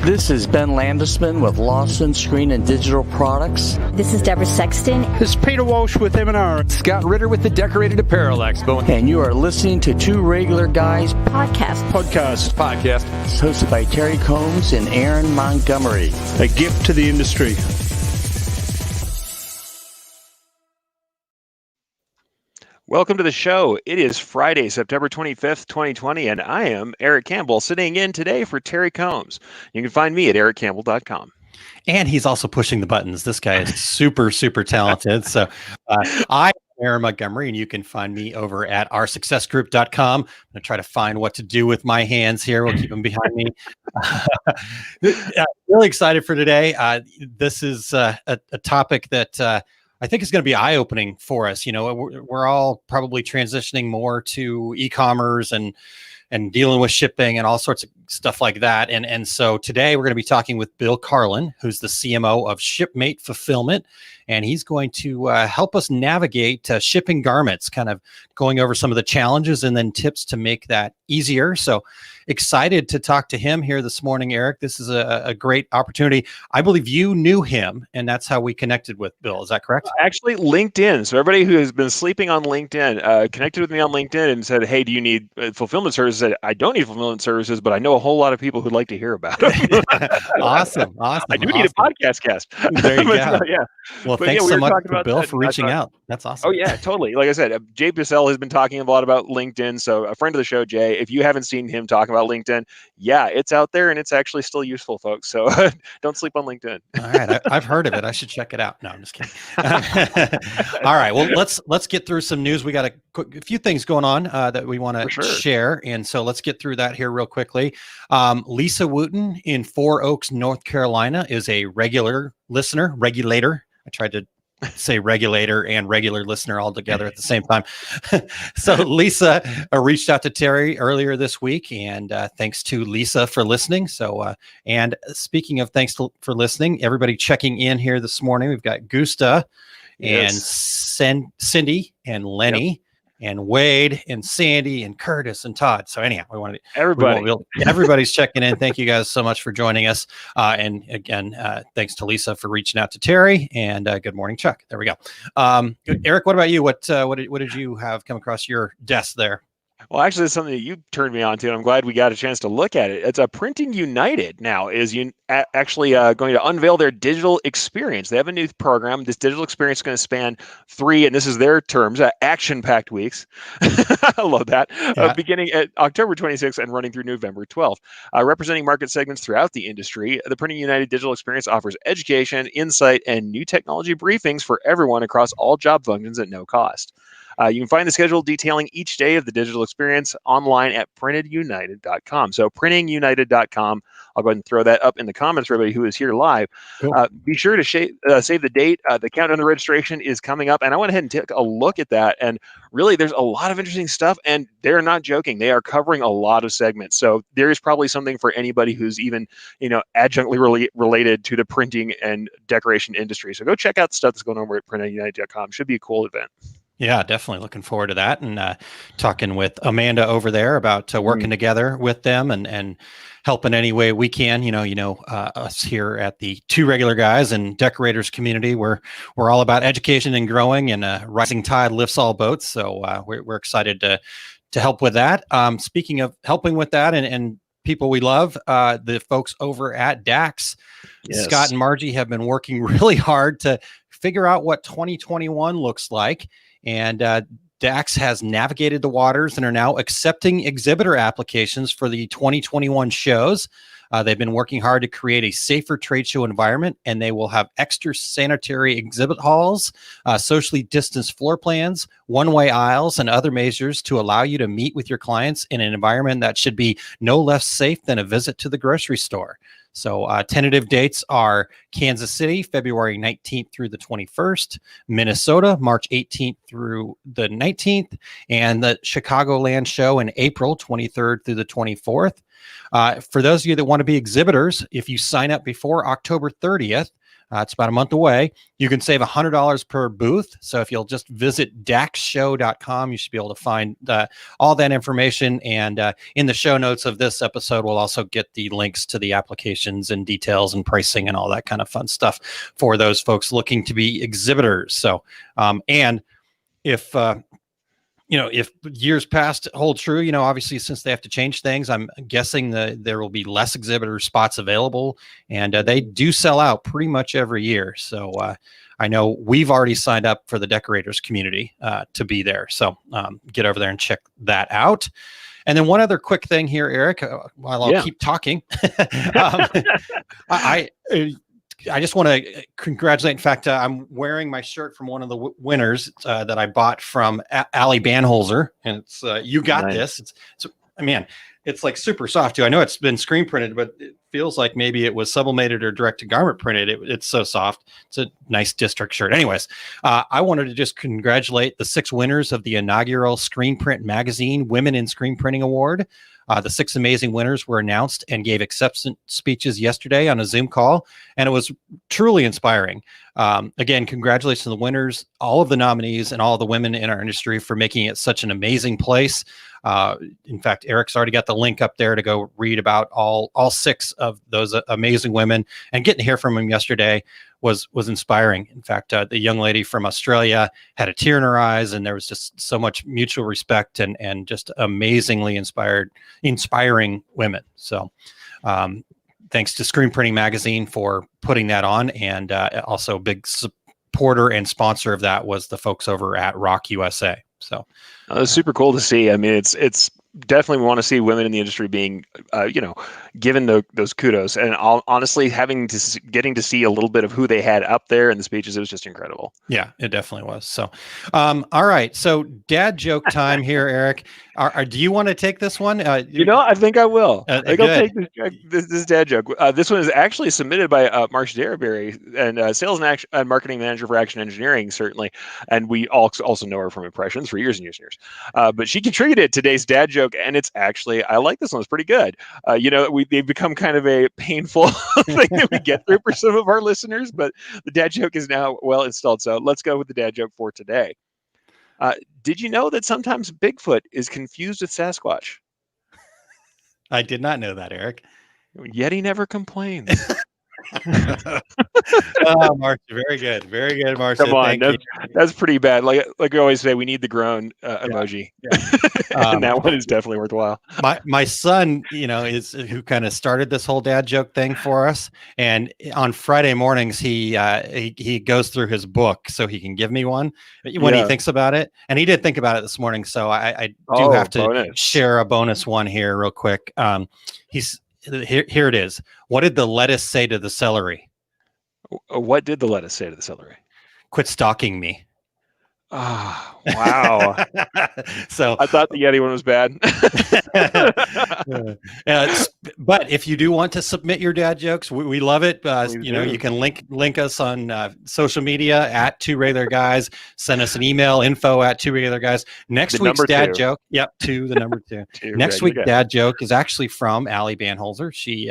This is Ben Landesman with Lawson Screen and Digital Products. This is Deborah Sexton. This is Peter Walsh with M&R. Scott Ritter with the Decorated Apparel Expo. And you are listening to Two Regular Guys Podcast. It's hosted by Terry Combs and Aaron Montgomery. A gift to the industry. Welcome to the show. It is Friday, September 25th, 2020, and I am Erich Campbell, sitting in today for Terry Combs. You can find me at erichcampbell.com. And he's also pushing the buttons. This guy is super, super talented. So I'm Aaron Montgomery, and you can find me over at oursuccessgroup.com. I'm going to try to find what to do with my hands here. We'll keep them behind me. Really excited for today. This is a topic that I think it's going to be eye-opening for us. You know, we're all probably transitioning more to e-commerce and dealing with shipping and all sorts of stuff like that. And so today we're going to be talking with Bill Carlin, who's the CMO of Shipmate Fulfillment, and he's going to help us navigate shipping garments, kind of going over some of the challenges and then tips to make that easier. So excited to talk to him here this morning, Eric. This is a great opportunity. I believe you knew him, and that's how we connected with Bill. Is that correct? Actually, LinkedIn. So everybody who has been sleeping on LinkedIn connected with me on LinkedIn and said, hey, do you need fulfillment services? I don't need fulfillment services, but I know a whole lot of people who'd like to hear about it. Awesome. I do need a podcast guest. There you go. Yeah. Well, thanks so much to Bill for reaching out. That's awesome. Oh, yeah, totally. Like I said, Jay Bissell has been talking a lot about LinkedIn. So a friend of the show, Jay, if you haven't seen him talking about LinkedIn, yeah, it's out there and it's actually still useful, folks. So don't sleep on LinkedIn. All right. I've heard of it. I should check it out. No, I'm just kidding. All right. Well, let's get through some news. We got a few things going on that we want to share. And so let's get through that here real quickly. Lisa Wooten in Four Oaks, North Carolina is a regulator. I tried to say regulator and regular listener all together at the same time. So Lisa reached out to Terry earlier this week, and thanks to Lisa for listening. So, and speaking of for listening, everybody checking in here this morning, we've got Gusta and Cindy and Lenny. And Wade and Sandy and Curtis and Todd. So anyhow, everybody's checking in. Thank you guys so much for joining us. And again, thanks to Lisa for reaching out to Terry. And good morning, Chuck. There we go. Eric, what about you? What did you have come across your desk there? Well, actually, it's something that you turned me on to, and I'm glad we got a chance to look at it. It's Printing United now is actually going to unveil their digital experience. They have a new program. This digital experience is going to span 3, and this is their terms, action-packed weeks. I love that. Yeah. Beginning at October 26th and running through November 12th. Representing market segments throughout the industry, the Printing United digital experience offers education, insight, and new technology briefings for everyone across all job functions at no cost. You can find the schedule detailing each day of the digital experience online at printedunited.com. So printingunited.com. I'll go ahead and throw that up in the comments for everybody who is here live. Cool. Be sure to save the date. The countdown to registration is coming up, and I went ahead and took a look at that. And really, there's a lot of interesting stuff, and they're not joking. They are covering a lot of segments. So there is probably something for anybody who's even, adjunctly related to the printing and decoration industry. So go check out the stuff that's going on over at printedunited.com. Should be a cool event. Yeah, definitely looking forward to that, and talking with Amanda over there about working together with them and helping any way we can. Us here at the Two Regular Guys and Decorators community, we're all about education and growing, and rising tide lifts all boats. So we're excited to help with that. Speaking of helping with that and people we love, the folks over at DAX, Scott and Margie have been working really hard to figure out what 2021 looks like. And DAX has navigated the waters and are now accepting exhibitor applications for the 2021 shows. They've been working hard to create a safer trade show environment, and they will have extra sanitary exhibit halls, socially distanced floor plans, one-way aisles, and other measures to allow you to meet with your clients in an environment that should be no less safe than a visit to the grocery store. So tentative dates are Kansas City, February 19th through the 21st, Minnesota, March 18th through the 19th, and the Chicagoland show in April 23rd through the 24th. For those of you that want to be exhibitors, if you sign up before October 30th, It's about a month away. You can save $100 per booth. So if you'll just visit daxshow.com, you should be able to find all that information. And in the show notes of this episode, we'll also get the links to the applications and details and pricing and all that kind of fun stuff for those folks looking to be exhibitors. So, and if if years past hold true, obviously since they have to change things, I'm guessing that there will be less exhibitor spots available, and they do sell out pretty much every year. So I know we've already signed up for the decorators community to be there. So get over there and check that out. And then one other quick thing here, Erich, while I'll keep talking, I just want to congratulate. In fact, I'm wearing my shirt from one of the winners that I bought from Ali Banholzer, and it's you got Nice. this. It's like super soft too. I know it's been screen printed, but it feels like maybe it was sublimated or direct to garment printed. It's so soft. It's a nice district shirt. Anyways, I wanted to just congratulate the 6 winners of the inaugural Screen Print Magazine Women in Screen Printing Award. The 6 amazing winners were announced and gave acceptance speeches yesterday on a Zoom call, and it was truly inspiring. Again, congratulations to the winners, all of the nominees, and all the women in our industry for making it such an amazing place. In fact, Erich's already got the link up there to go read about all 6 of those amazing women, and getting to hear from them yesterday was inspiring. In fact, the young lady from Australia had a tear in her eyes, and there was just so much mutual respect and just amazingly inspiring women. So thanks to Screen Printing Magazine for putting that on, and also a big supporter and sponsor of that was the folks over at Rock USA. So it's super cool to see. I mean, it's definitely, we want to see women in the industry being, given those kudos. And honestly, getting to see a little bit of who they had up there in the speeches, it was just incredible. Yeah, it definitely was. So, all right. So, dad joke time here, Erich. Do you want to take this one? I think I will. I think I'll good. take this dad joke. This one is actually submitted by Marsh Derryberry, and sales and marketing manager for Action Engineering, certainly. And we also know her from Impressions for years and years and years. But she contributed today's dad joke, and it's actually, I like this one. It's pretty good. They've become kind of a painful thing that we get through for some of our listeners, but the dad joke is now well installed. So let's go with the dad joke for today. Did you know that sometimes Bigfoot is confused with Sasquatch? I did not know that, Erich. Yet he never complains. Marcia, very good, Marcia. Come on, Thank you. That's pretty bad. Like we always say, we need the groan emoji. And that one is definitely worthwhile. My son, is who kind of started this whole dad joke thing for us. And on Friday mornings, he goes through his book so he can give me one when he thinks about it. And he did think about it this morning, so I do have to share a bonus one here real quick. Here it is. What did the lettuce say to the celery? What did the lettuce say to the celery? Quit stalking me. Oh, wow. So I thought the Yeti one was bad. But if you do want to submit your dad jokes, we love it. You can link us on social media at 2 Regular Guys. Send us an email, info@2regularguys. Next week's dad joke. Yep, 2, the number 2. Next week's dad joke is actually from Ali Banholzer. She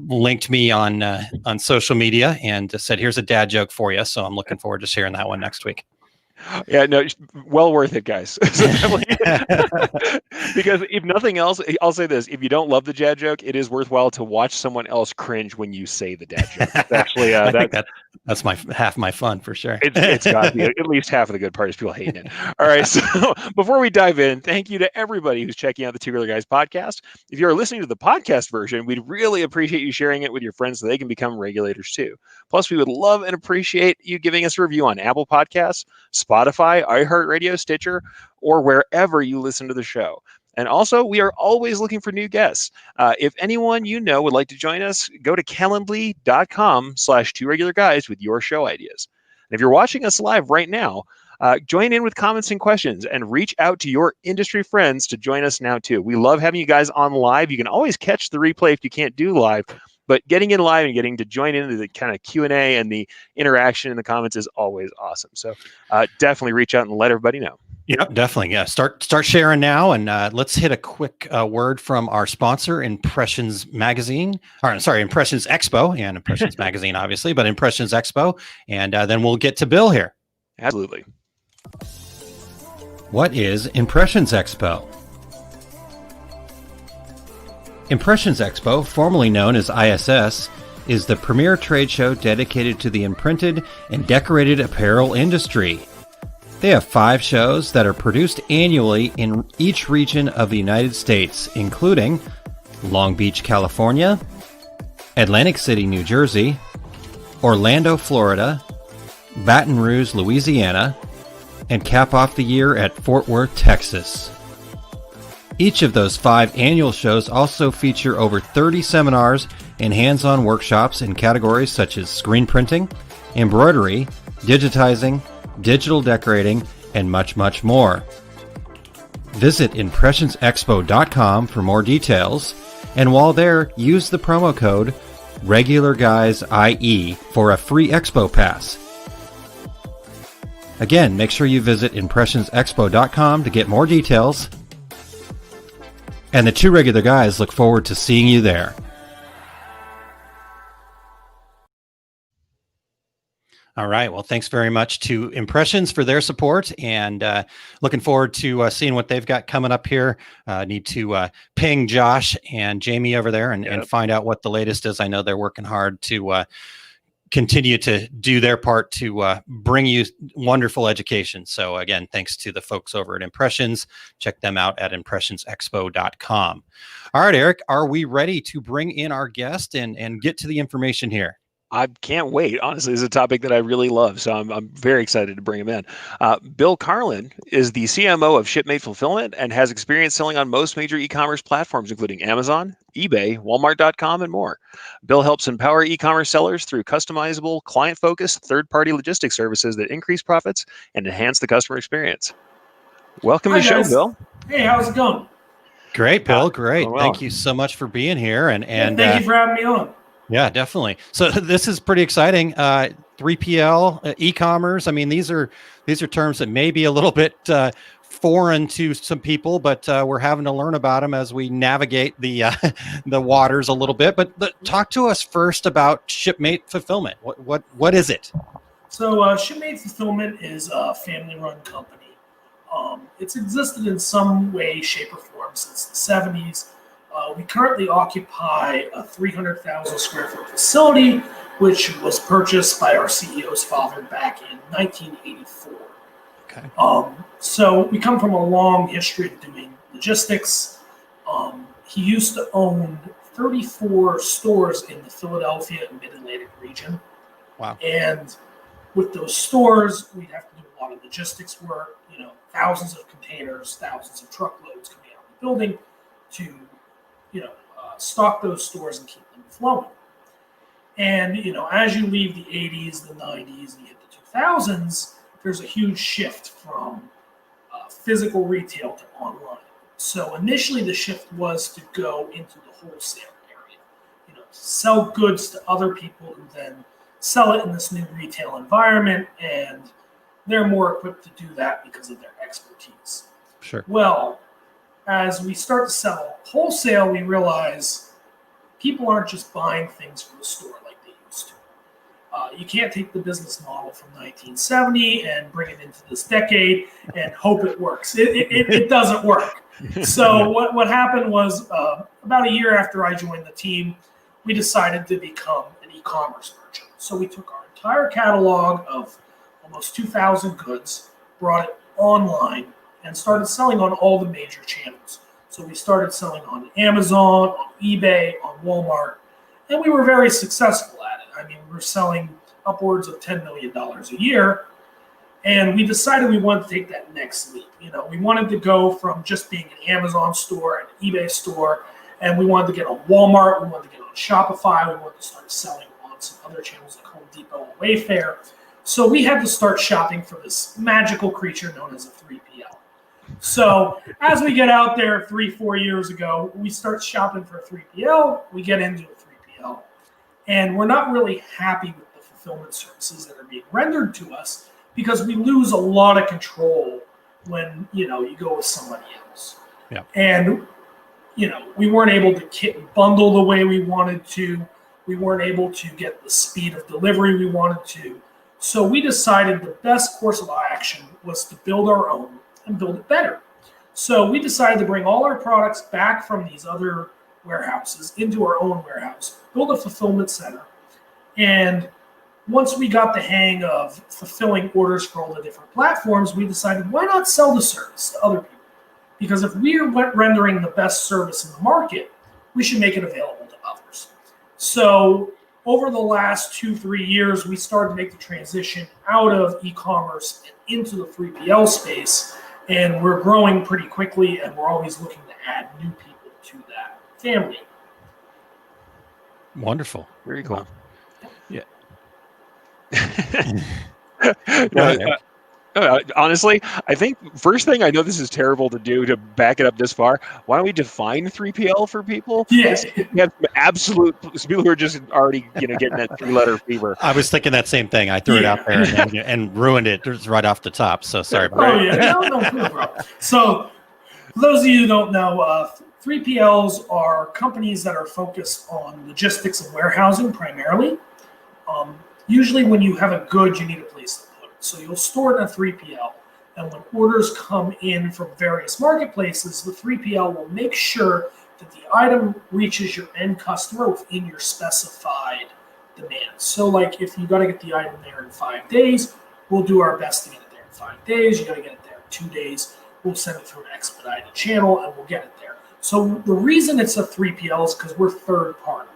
linked me on social media and said, "Here's a dad joke for you." So I'm looking forward to sharing that one next week. Yeah, no, well worth it, guys. Because if nothing else, I'll say this: if you don't love the dad joke, it is worthwhile to watch someone else cringe when you say the dad joke. It's actually, I think that's half my fun for sure. It's got to be at least half of the good part is people hating it. All right, so before we dive in, thank you to everybody who's checking out the 2 Regular Guys podcast. If you're listening to the podcast version, we'd really appreciate you sharing it with your friends so they can become regulators too. Plus, we would love and appreciate you giving us a review on Apple Podcasts, Spotify, iHeartRadio, Stitcher, or wherever you listen to the show. And also, we are always looking for new guests. If anyone would like to join us, go to calendly.com/2regularguys with your show ideas. And if you're watching us live right now, join in with comments and questions and reach out to your industry friends to join us now too. We love having you guys on live. You can always catch the replay if you can't do live But getting in live and getting to join into the kind of Q&A and the interaction in the comments is always awesome. So definitely reach out and let everybody know. Yep, definitely. Yeah, start sharing now, and let's hit a quick word from our sponsor, Impressions Magazine. Or sorry, Impressions Expo and Impressions Magazine, obviously, but Impressions Expo, and then we'll get to Bill here. Absolutely. What is Impressions Expo? Impressions Expo, formerly known as ISS, is the premier trade show dedicated to the imprinted and decorated apparel industry. They have 5 shows that are produced annually in each region of the United States, including Long Beach, California, Atlantic City, New Jersey, Orlando, Florida, Baton Rouge, Louisiana, and cap off the year at Fort Worth, Texas. Each of those 5 annual shows also feature over 30 seminars and hands-on workshops in categories such as screen printing, embroidery, digitizing, digital decorating, and much, much more. Visit impressionsexpo.com for more details, and while there, use the promo code REGULARGUYSIE for a free expo pass. Again, make sure you visit impressionsexpo.com to get more details, and the 2 regular guys look forward to seeing you there. All right. Well, thanks very much to Impressions for their support, and looking forward to seeing what they've got coming up here. Need to ping Josh and Jamie over there and find out what the latest is. I know they're working hard to continue to do their part to bring you wonderful education. So again, thanks to the folks over at Impressions. Check them out at impressionsexpo.com. All right, Eric, are we ready to bring in our guest and get to the information here? I can't wait. Honestly, this is a topic that I really love, so I'm very excited to bring him in. Bill Carlin is the CMO of Shipmate Fulfillment and has experience selling on most major e-commerce platforms, including Amazon, eBay, Walmart.com, and more. Bill helps empower e-commerce sellers through customizable, client-focused, third-party logistics services that increase profits and enhance the customer experience. Welcome to the show, Bill. Hey, how's it going? Great, Bill. Great. Well. Thank you so much for being here. And thank you for having me on. Yeah, definitely. So this is pretty exciting. 3PL, e-commerce. I mean, these are terms that may be a little bit foreign to some people, but we're having to learn about them as we navigate the waters a little bit. But talk to us first about Shipmate Fulfillment. What is it? So Shipmate Fulfillment is a family-run company. It's existed in some way, shape, or form since the 70s. We currently occupy a 300,000 square foot facility, which was purchased by our CEO's father back in 1984. Okay. So we come from a long history of doing logistics. He used to own 34 stores in the Philadelphia and Mid-Atlantic region. Wow. And with those stores, we'd have to do a lot of logistics work, thousands of containers, thousands of truckloads coming out of the building to stock those stores and keep them flowing. And, as you leave the 80s, the 90s, and you hit the 2000s, there's a huge shift from physical retail to online. So initially the shift was to go into the wholesale area, sell goods to other people who then sell it in this new retail environment, and they're more equipped to do that because of their expertise. Sure. Well, as we start to sell wholesale, we realize people aren't just buying things from the store like they used to. You can't take the business model from 1970 and bring it into this decade and hope it works. It doesn't work. So what happened was about a year after I joined the team, we decided to become an e-commerce merchant. So we took our entire catalog of almost 2,000 goods, brought it online, and started selling on all the major channels. So we started selling on Amazon, on eBay, on Walmart, and we were very successful at it. I mean, we were selling upwards of $10 million a year, and we decided we wanted to take that next leap. We wanted to go from just being an Amazon store, an eBay store, and we wanted to get on Walmart, we wanted to get on Shopify, we wanted to start selling on some other channels like Home Depot and Wayfair. So we had to start shopping for this magical creature known as a 3PL. So as we get out there 3-4 years ago, we start shopping for a 3PL. We get into a 3PL. And we're not really happy with the fulfillment services that are being rendered to us because we lose a lot of control when, you go with somebody else. Yeah. And, we weren't able to kit and bundle the way we wanted to. We weren't able to get the speed of delivery we wanted to. So we decided the best course of action was to build our own and build it better. So we decided to bring all our products back from these other warehouses into our own warehouse, build a fulfillment center. And once we got the hang of fulfilling orders for all the different platforms, we decided, why not sell the service to other people? Because if we're rendering the best service in the market, we should make it available to others. So over the last 2-3 years, we started to make the transition out of e-commerce and into the 3PL space. And we're growing pretty quickly, and we're always looking to add new people to that family. Wonderful. Very cool. Yeah. Honestly, I think first thing, I know this is terrible to do to back it up this far. Why don't we define 3PL for people? Yeah. We have absolute people who are just already getting that 3-letter fever. I was thinking that same thing. I threw it out there and ruined it right off the top. So sorry about that. No problem. So for those of you who don't know, 3PLs are companies that are focused on logistics and warehousing primarily. Usually when you have a good, you need a place to put it. So you'll store it in a 3PL. And when orders come in from various marketplaces, the 3PL will make sure that the item reaches your end customer within your specified demand. So like if you got to get the item there in 5 days, we'll do our best to get it there in 5 days. You got to get it there in 2 days. We'll send it through an expedited channel and we'll get it there. So the reason it's a 3PL is because we're third party,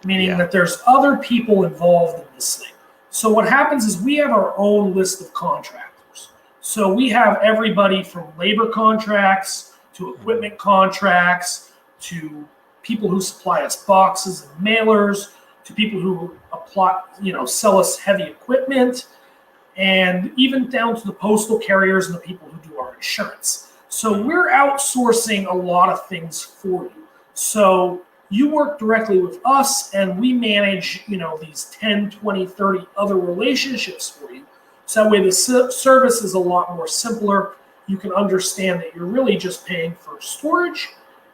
meaning that there's other people involved in this thing. So what happens is we have our own list of contractors. So we have everybody from labor contracts to equipment contracts to people who supply us boxes and mailers to people who sell us heavy equipment, and even down to the postal carriers and the people who do our insurance. So we're outsourcing a lot of things for you. So you work directly with us and we manage, these 10, 20, 30 other relationships for you. So that way the service is a lot more simpler. You can understand that you're really just paying for storage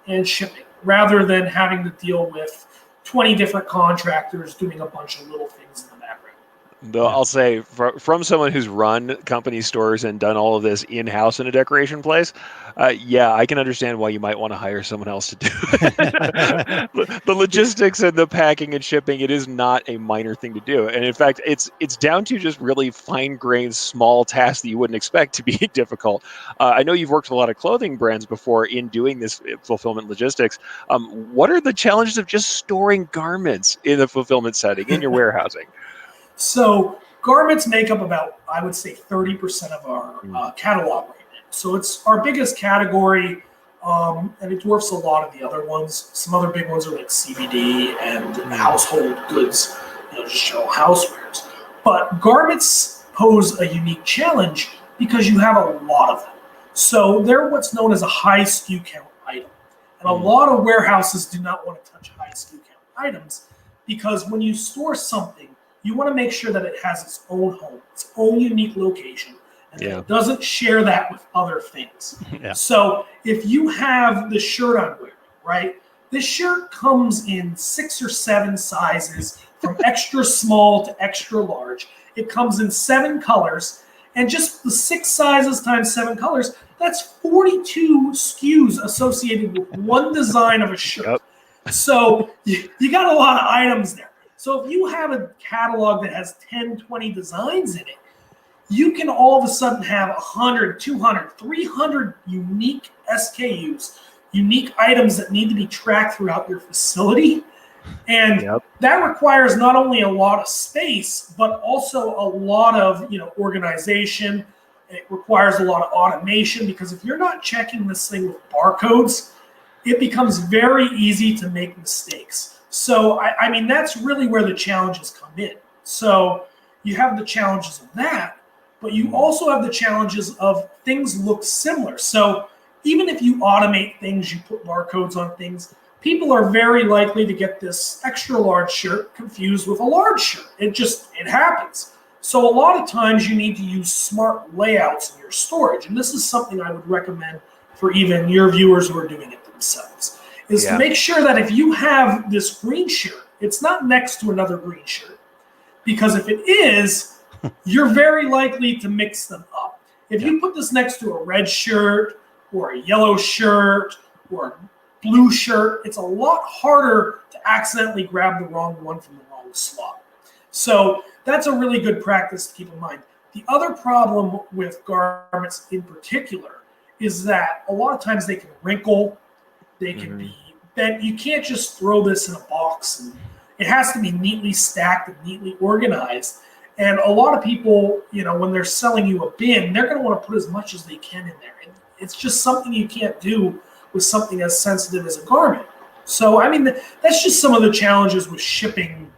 and shipping rather than having to deal with 20 different contractors doing a bunch of little things in the background. Though I'll say, from someone who's run company stores and done all of this in-house in a decoration place, I can understand why you might want to hire someone else to do it. The logistics and the packing and shipping, it is not a minor thing to do. And in fact, it's down to just really fine-grained, small tasks that you wouldn't expect to be difficult. I know you've worked with a lot of clothing brands before in doing this fulfillment logistics. What are the challenges of just storing garments in the fulfillment setting, in your warehousing? So garments make up about, I would say, 30% of our catalog right now. So it's our biggest category, and it dwarfs a lot of the other ones. Some other big ones are like CBD and household goods, just general housewares. But garments pose a unique challenge because you have a lot of them. So they're what's known as a high SKU count item. And a lot of warehouses do not want to touch high SKU count items because when you store something, you want to make sure that it has its own home, its own unique location, and that it doesn't share that with other things. So if you have the shirt I'm wearing, right? This shirt comes in 6 or 7 sizes from extra small to extra large. It comes in 7 colors, and just the 6 sizes times 7 colors, that's 42 SKUs associated with one design of a shirt. So you got a lot of items there. So if you have a catalog that has 10, 20 designs in it, you can all of a sudden have 100, 200, 300 unique SKUs, unique items that need to be tracked throughout your facility. And that requires not only a lot of space, but also a lot of organization. It requires a lot of automation because if you're not checking this thing with barcodes, it becomes very easy to make mistakes. So, I mean, that's really where the challenges come in. So you have the challenges of that, but you also have the challenges of things look similar. So even if you automate things, you put barcodes on things, people are very likely to get this extra large shirt confused with a large shirt. It happens. So a lot of times you need to use smart layouts in your storage. And this is something I would recommend for even your viewers who are doing it themselves, is to make sure that if you have this green shirt, it's not next to another green shirt. Because if it is, you're very likely to mix them up. If you put this next to a red shirt or a yellow shirt or a blue shirt, it's a lot harder to accidentally grab the wrong one from the wrong slot. So that's a really good practice to keep in mind. The other problem with garments in particular is that a lot of times they can wrinkle, they can be bent. You can't just throw this in a box, and it has to be neatly stacked and neatly organized. And a lot of people, when they're selling you a bin, they're going to want to put as much as they can in there. And it's just something you can't do with something as sensitive as a garment. So, I mean, that's just some of the challenges with shipping,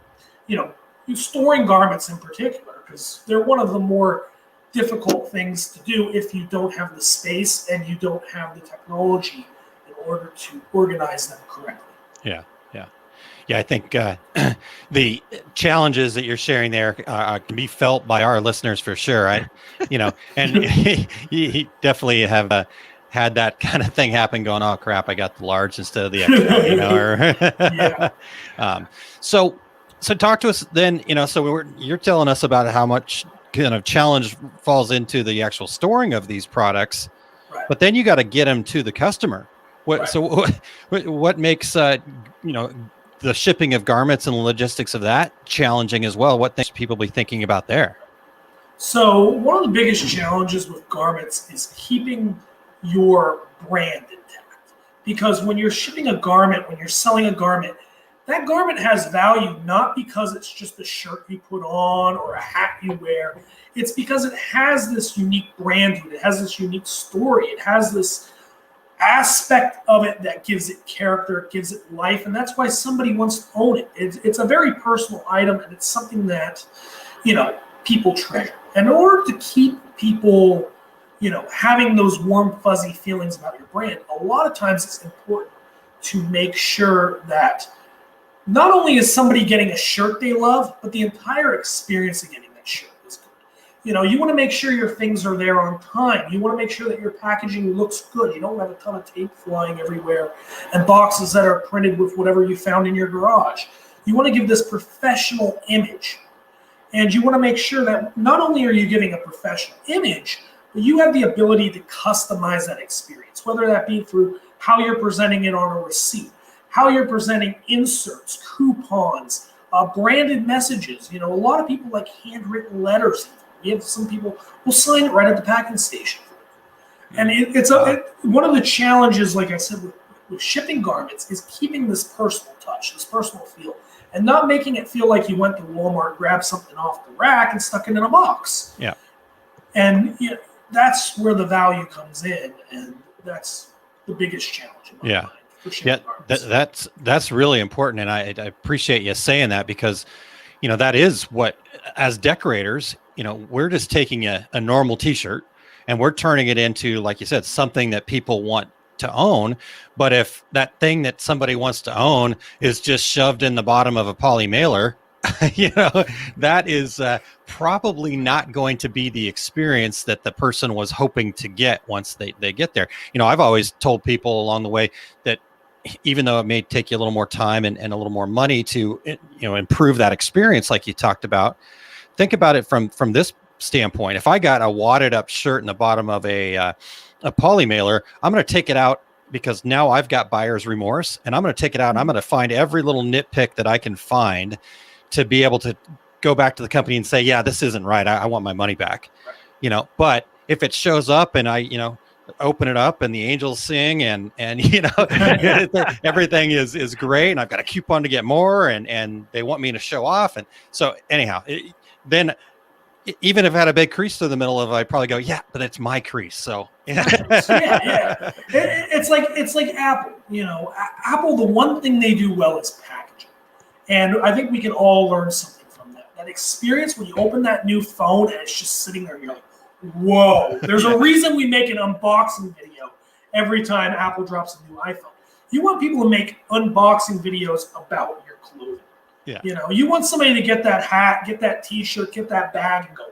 storing garments in particular, because they're one of the more difficult things to do if you don't have the space and you don't have the technology in order to organize them correctly. Yeah, I think the challenges that you're sharing there can be felt by our listeners for sure. And he definitely have had that kind of thing happen, going, oh crap, I got the large instead of the extra. So talk to us then. You're telling us about how much kind of challenge falls into the actual storing of these products, but then you got to get them to the customer. What makes the shipping of garments and the logistics of that challenging as well? What things should people be thinking about there? So one of the biggest challenges with garments is keeping your brand intact. Because when you're shipping a garment, when you're selling a garment, that garment has value not because it's just a shirt you put on or a hat you wear. It's because it has this unique brand to it. It has this unique story. It has this aspect of it that gives it character, gives it life, and that's why somebody wants to own it. It's a very personal item, and it's something that people treasure. And in order to keep people having those warm fuzzy feelings about your brand, a lot of times it's important to make sure that not only is somebody getting a shirt they love, but the entire experience of getting that shirt is good. You want to make sure your things are there on time. You want to make sure that your packaging looks good. You don't have a ton of tape flying everywhere and boxes that are printed with whatever you found in your garage. You want to give this professional image. And you want to make sure that not only are you giving a professional image, but you have the ability to customize that experience, whether that be through how you're presenting it on a receipt, how you're presenting inserts, coupons, branded messages. A lot of people like handwritten letters. We have some people who sign it right at the packing station. And it's one of the challenges, like I said, with shipping garments is keeping this personal touch, this personal feel, and not making it feel like you went to Walmart, grabbed something off the rack, and stuck it in a box. Yeah. And that's where the value comes in, and that's the biggest challenge in my mind. That's really important, and I appreciate you saying that, because that is what, as decorators, we're just taking a normal t-shirt and we're turning it into, like you said, something that people want to own. But if that thing that somebody wants to own is just shoved in the bottom of a poly mailer, that is probably not going to be the experience that the person was hoping to get once they get there. I've always told people along the way that even though it may take you a little more time and a little more money to improve that experience, like you talked about, think about it from this standpoint. If I got a wadded up shirt in the bottom of a poly mailer, I'm going to take it out because now I've got buyer's remorse, and I'm going to take it out and I'm going to find every little nitpick that I can find to be able to go back to the company and say, yeah, this isn't right. I want my money back. But if it shows up and I open it up and the angels sing and everything is great, and I've got a coupon to get more, and they want me to show off, and so anyhow, then even if I had a big crease through the middle of it, I'd probably go, yeah, but it's my crease. So It's like Apple. Apple, the one thing they do well is packaging, and I think we can all learn something from that. That experience when you open that new phone and it's just sitting there, and you're like, whoa. There's a reason we make an unboxing video every time Apple drops a new iPhone. You want people to make unboxing videos about your clothing. Yeah. You know, you want somebody to get that hat, get that T-shirt, get that bag, and go,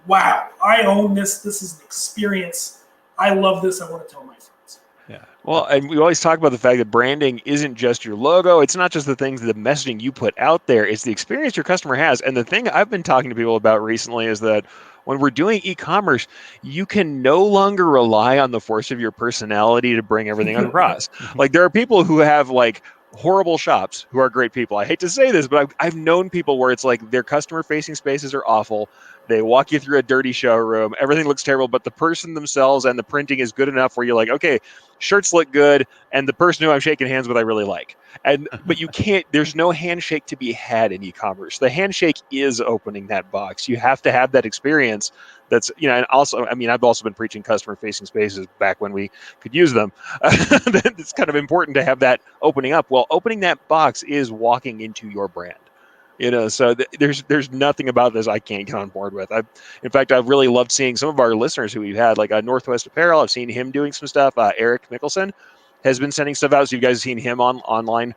"Wow, I own this. This is an experience. I love this. I want to tell my friends." Yeah. Well, and we always talk about the fact that branding isn't just your logo. It's not just the things, the messaging you put out there. It's the experience your customer has. And the thing I've been talking to people about recently is that when we're doing e-commerce, you can no longer rely on the force of your personality to bring everything across. Like there are people who have like horrible shops who are great people. I hate to say this, but I've known people where it's like their customer facing spaces are awful. They walk you through a dirty showroom. Everything looks terrible, but the person themselves and the printing is good enough where you're like, okay, shirts look good. And the person who I'm shaking hands with, I really like. But you can't, there's no handshake to be had in e-commerce. The handshake is opening that box. You have to have that experience. That's, you know, and also, I mean, I've also been preaching customer facing spaces back when we could use them. It's kind of important to have that opening up. Well, opening that box is walking into your brand. You know, so there's nothing about this I can't get on board with. In fact, I've really loved seeing some of our listeners who we've had, like Northwest Apparel. I've seen him doing some stuff. Erich Mickelson has been sending stuff out. So you guys have seen him online.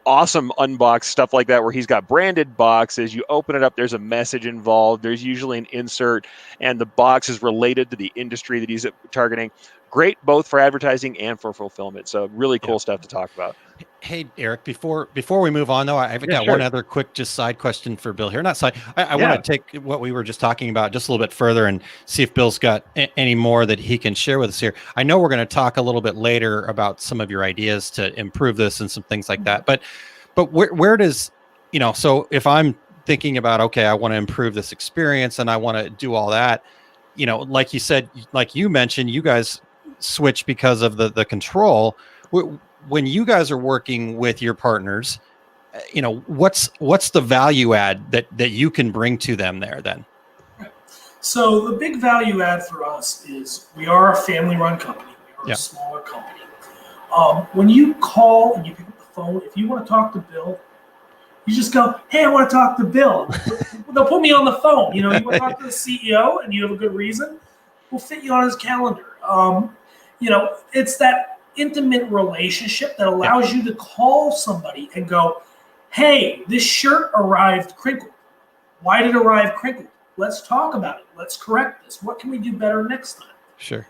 Awesome unbox stuff like that, where he's got branded boxes. You open it up, there's a message involved. There's usually an insert, and the box is related to the industry that he's targeting. Great both for advertising and for fulfillment. So really cool stuff to talk about. Hey, Erich, before we move on, though, I've got one other quick just side question for Bill here. Not side. I want to take what we were just talking about just a little bit further and see if Bill's got any more that he can share with us here. I know we're going to talk a little bit later about some of your ideas to improve this and some things like that. But where does, you know, so if I'm thinking about, okay, I want to improve this experience and I want to do all that, you know, like you said, like you mentioned, you guys switch because of the control. When you guys are working with your partners, you know, what's the value add that you can bring to them there then? So the big value add for us is we are a family-run company. We are a smaller company. When you call and you pick up the phone, if you want to talk to Bill, you just go, "Hey, I want to talk to Bill." They'll put me on the phone. You know, you want to talk to the CEO and you have a good reason, we'll fit you on his calendar. You know, it's that intimate relationship that allows you to call somebody and go, "Hey, this shirt arrived crinkled. Why did it arrive crinkled? Let's talk about it. Let's correct this. What can we do better next time?" Sure.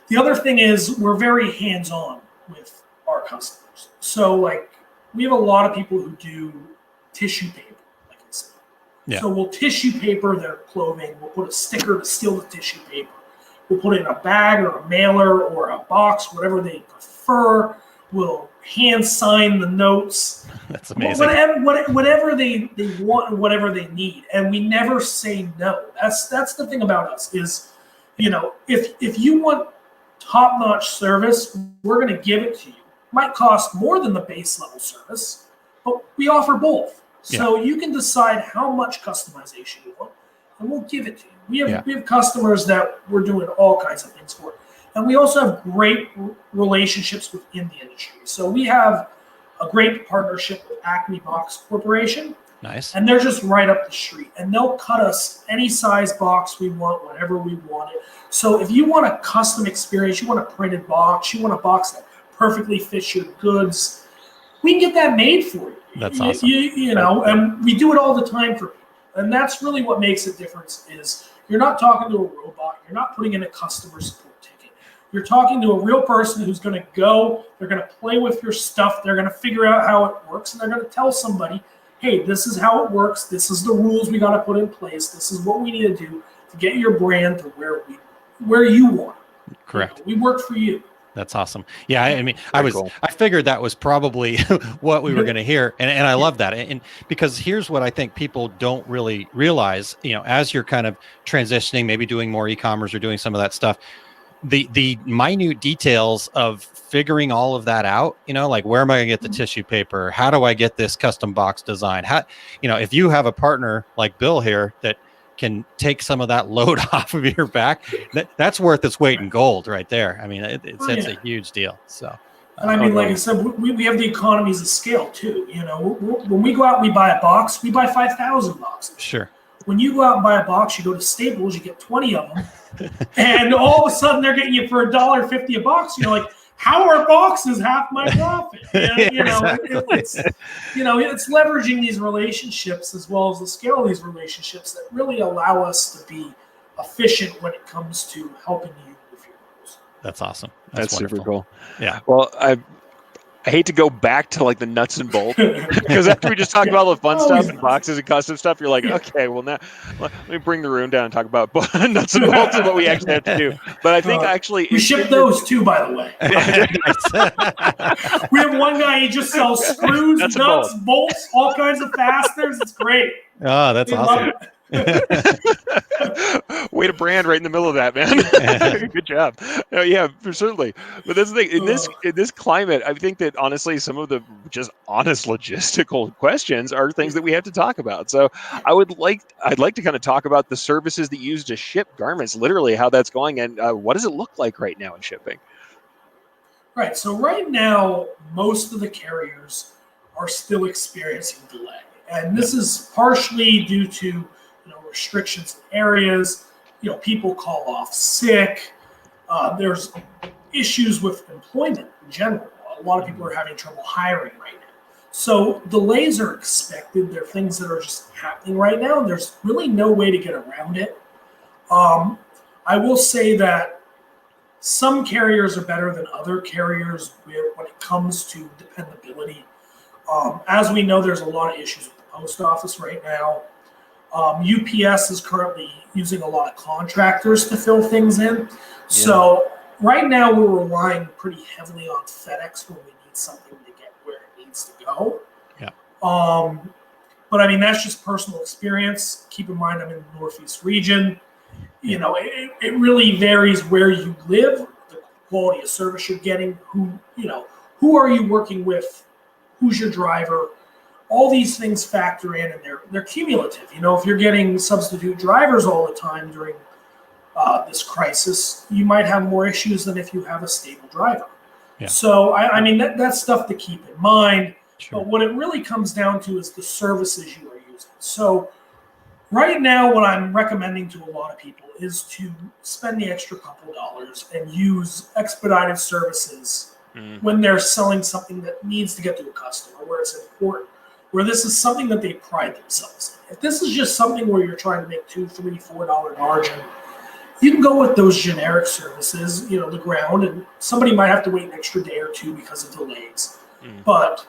The other thing is we're very hands-on with our customers. So like we have a lot of people who do tissue paper, like I said. So we'll tissue paper their clothing. We'll put a sticker to seal the tissue paper. We'll put it in a bag or a mailer or a box, whatever they prefer. We'll hand sign the notes. That's amazing. Whatever they want and whatever they need. And we never say no. That's the thing about us is, you know, if you want top-notch service, we're going to give it to you. Might cost more than the base level service, but we offer both. So you can decide how much customization you want, and we'll give it to you. We have customers that we're doing all kinds of things for. And we also have great relationships within the industry. So we have a great partnership with Acme Box Corporation. Nice. And they're just right up the street. And they'll cut us any size box we want, whenever we want it. So if you want a custom experience, you want a printed box, you want a box that perfectly fits your goods, we can get that made for you. That's awesome. You know, and we do it all the time for people. And that's really what makes a difference is you're not talking to a robot. You're not putting in a customer support ticket. You're talking to a real person who's going to go, they're going to play with your stuff. They're going to figure out how it works. And they're going to tell somebody, "Hey, this is how it works. This is the rules we got to put in place. This is what we need to do to get your brand to where you want it." Correct. You know, we work for you. That's awesome. Yeah, I mean, I figured that was probably what we were going to hear, and I love that. And because here's what I think people don't really realize, you know, as you're kind of transitioning, maybe doing more e-commerce or doing some of that stuff, the minute details of figuring all of that out, you know, like where am I going to get the tissue paper? How do I get this custom box design? How, you know, if you have a partner like Bill here that can take some of that load off of your back, that's worth its weight in gold right there. I mean, it's a huge deal. So, and I mean, like I said, we have the economies of scale too. You know, when we go out and we buy a box, we buy 5,000 boxes. Sure. When you go out and buy a box, you go to Staples, you get 20 of them, and all of a sudden they're getting you for $1.50 a box. You're like, how are boxes half my profit? It's leveraging these relationships as well as the scale of these relationships that really allow us to be efficient when it comes to helping you with your goals. That's awesome. That's wonderful. super cool. Yeah. Well, I hate to go back to like the nuts and bolts because after we just talked about all the fun stuff and boxes and custom stuff, you're like, okay, well now let me bring the room down and talk about nuts and bolts and what we actually have to do. But I think actually we ship those too, by the way. We have one guy, he just sells screws, nuts, bolts, all kinds of fasteners. It's great. Oh, that's awesome. Way to brand right in the middle of that, man. Good job. Yeah, certainly. But that's the thing. In this climate, I think that honestly, some of the just honest logistical questions are things that we have to talk about. So I'd like to kind of talk about the services that you use to ship garments, literally how that's going, and what does it look like right now in shipping? Right. So right now, most of the carriers are still experiencing delay, and this is partially due to restrictions in areas. People call off sick. There's issues with employment in general. A lot of people are having trouble hiring right now. So delays are expected. They're things that are just happening right now, and there's really no way to get around it. I will say that some carriers are better than other carriers when it comes to dependability. As we know, there's a lot of issues with the post office right now. UPS is currently using a lot of contractors to fill things in. So right now we're relying pretty heavily on FedEx when we need something to get where it needs to go. Yeah. But I mean, that's just personal experience. Keep in mind, I'm in the Northeast region. It really varies where you live, the quality of service you're getting, who are you working with, who's your driver. All these things factor in, and they're cumulative. If you're getting substitute drivers all the time during this crisis, you might have more issues than if you have a stable driver. Yeah. So, I mean, that's stuff to keep in mind. Sure. But what it really comes down to is the services you are using. So right now, what I'm recommending to a lot of people is to spend the extra couple dollars and use expedited services when they're selling something that needs to get to a customer, where it's important, where this is something that they pride themselves in. If this is just something where you're trying to make $2, $3, $4 margin, you can go with those generic services, the ground, and somebody might have to wait an extra day or two because of delays. But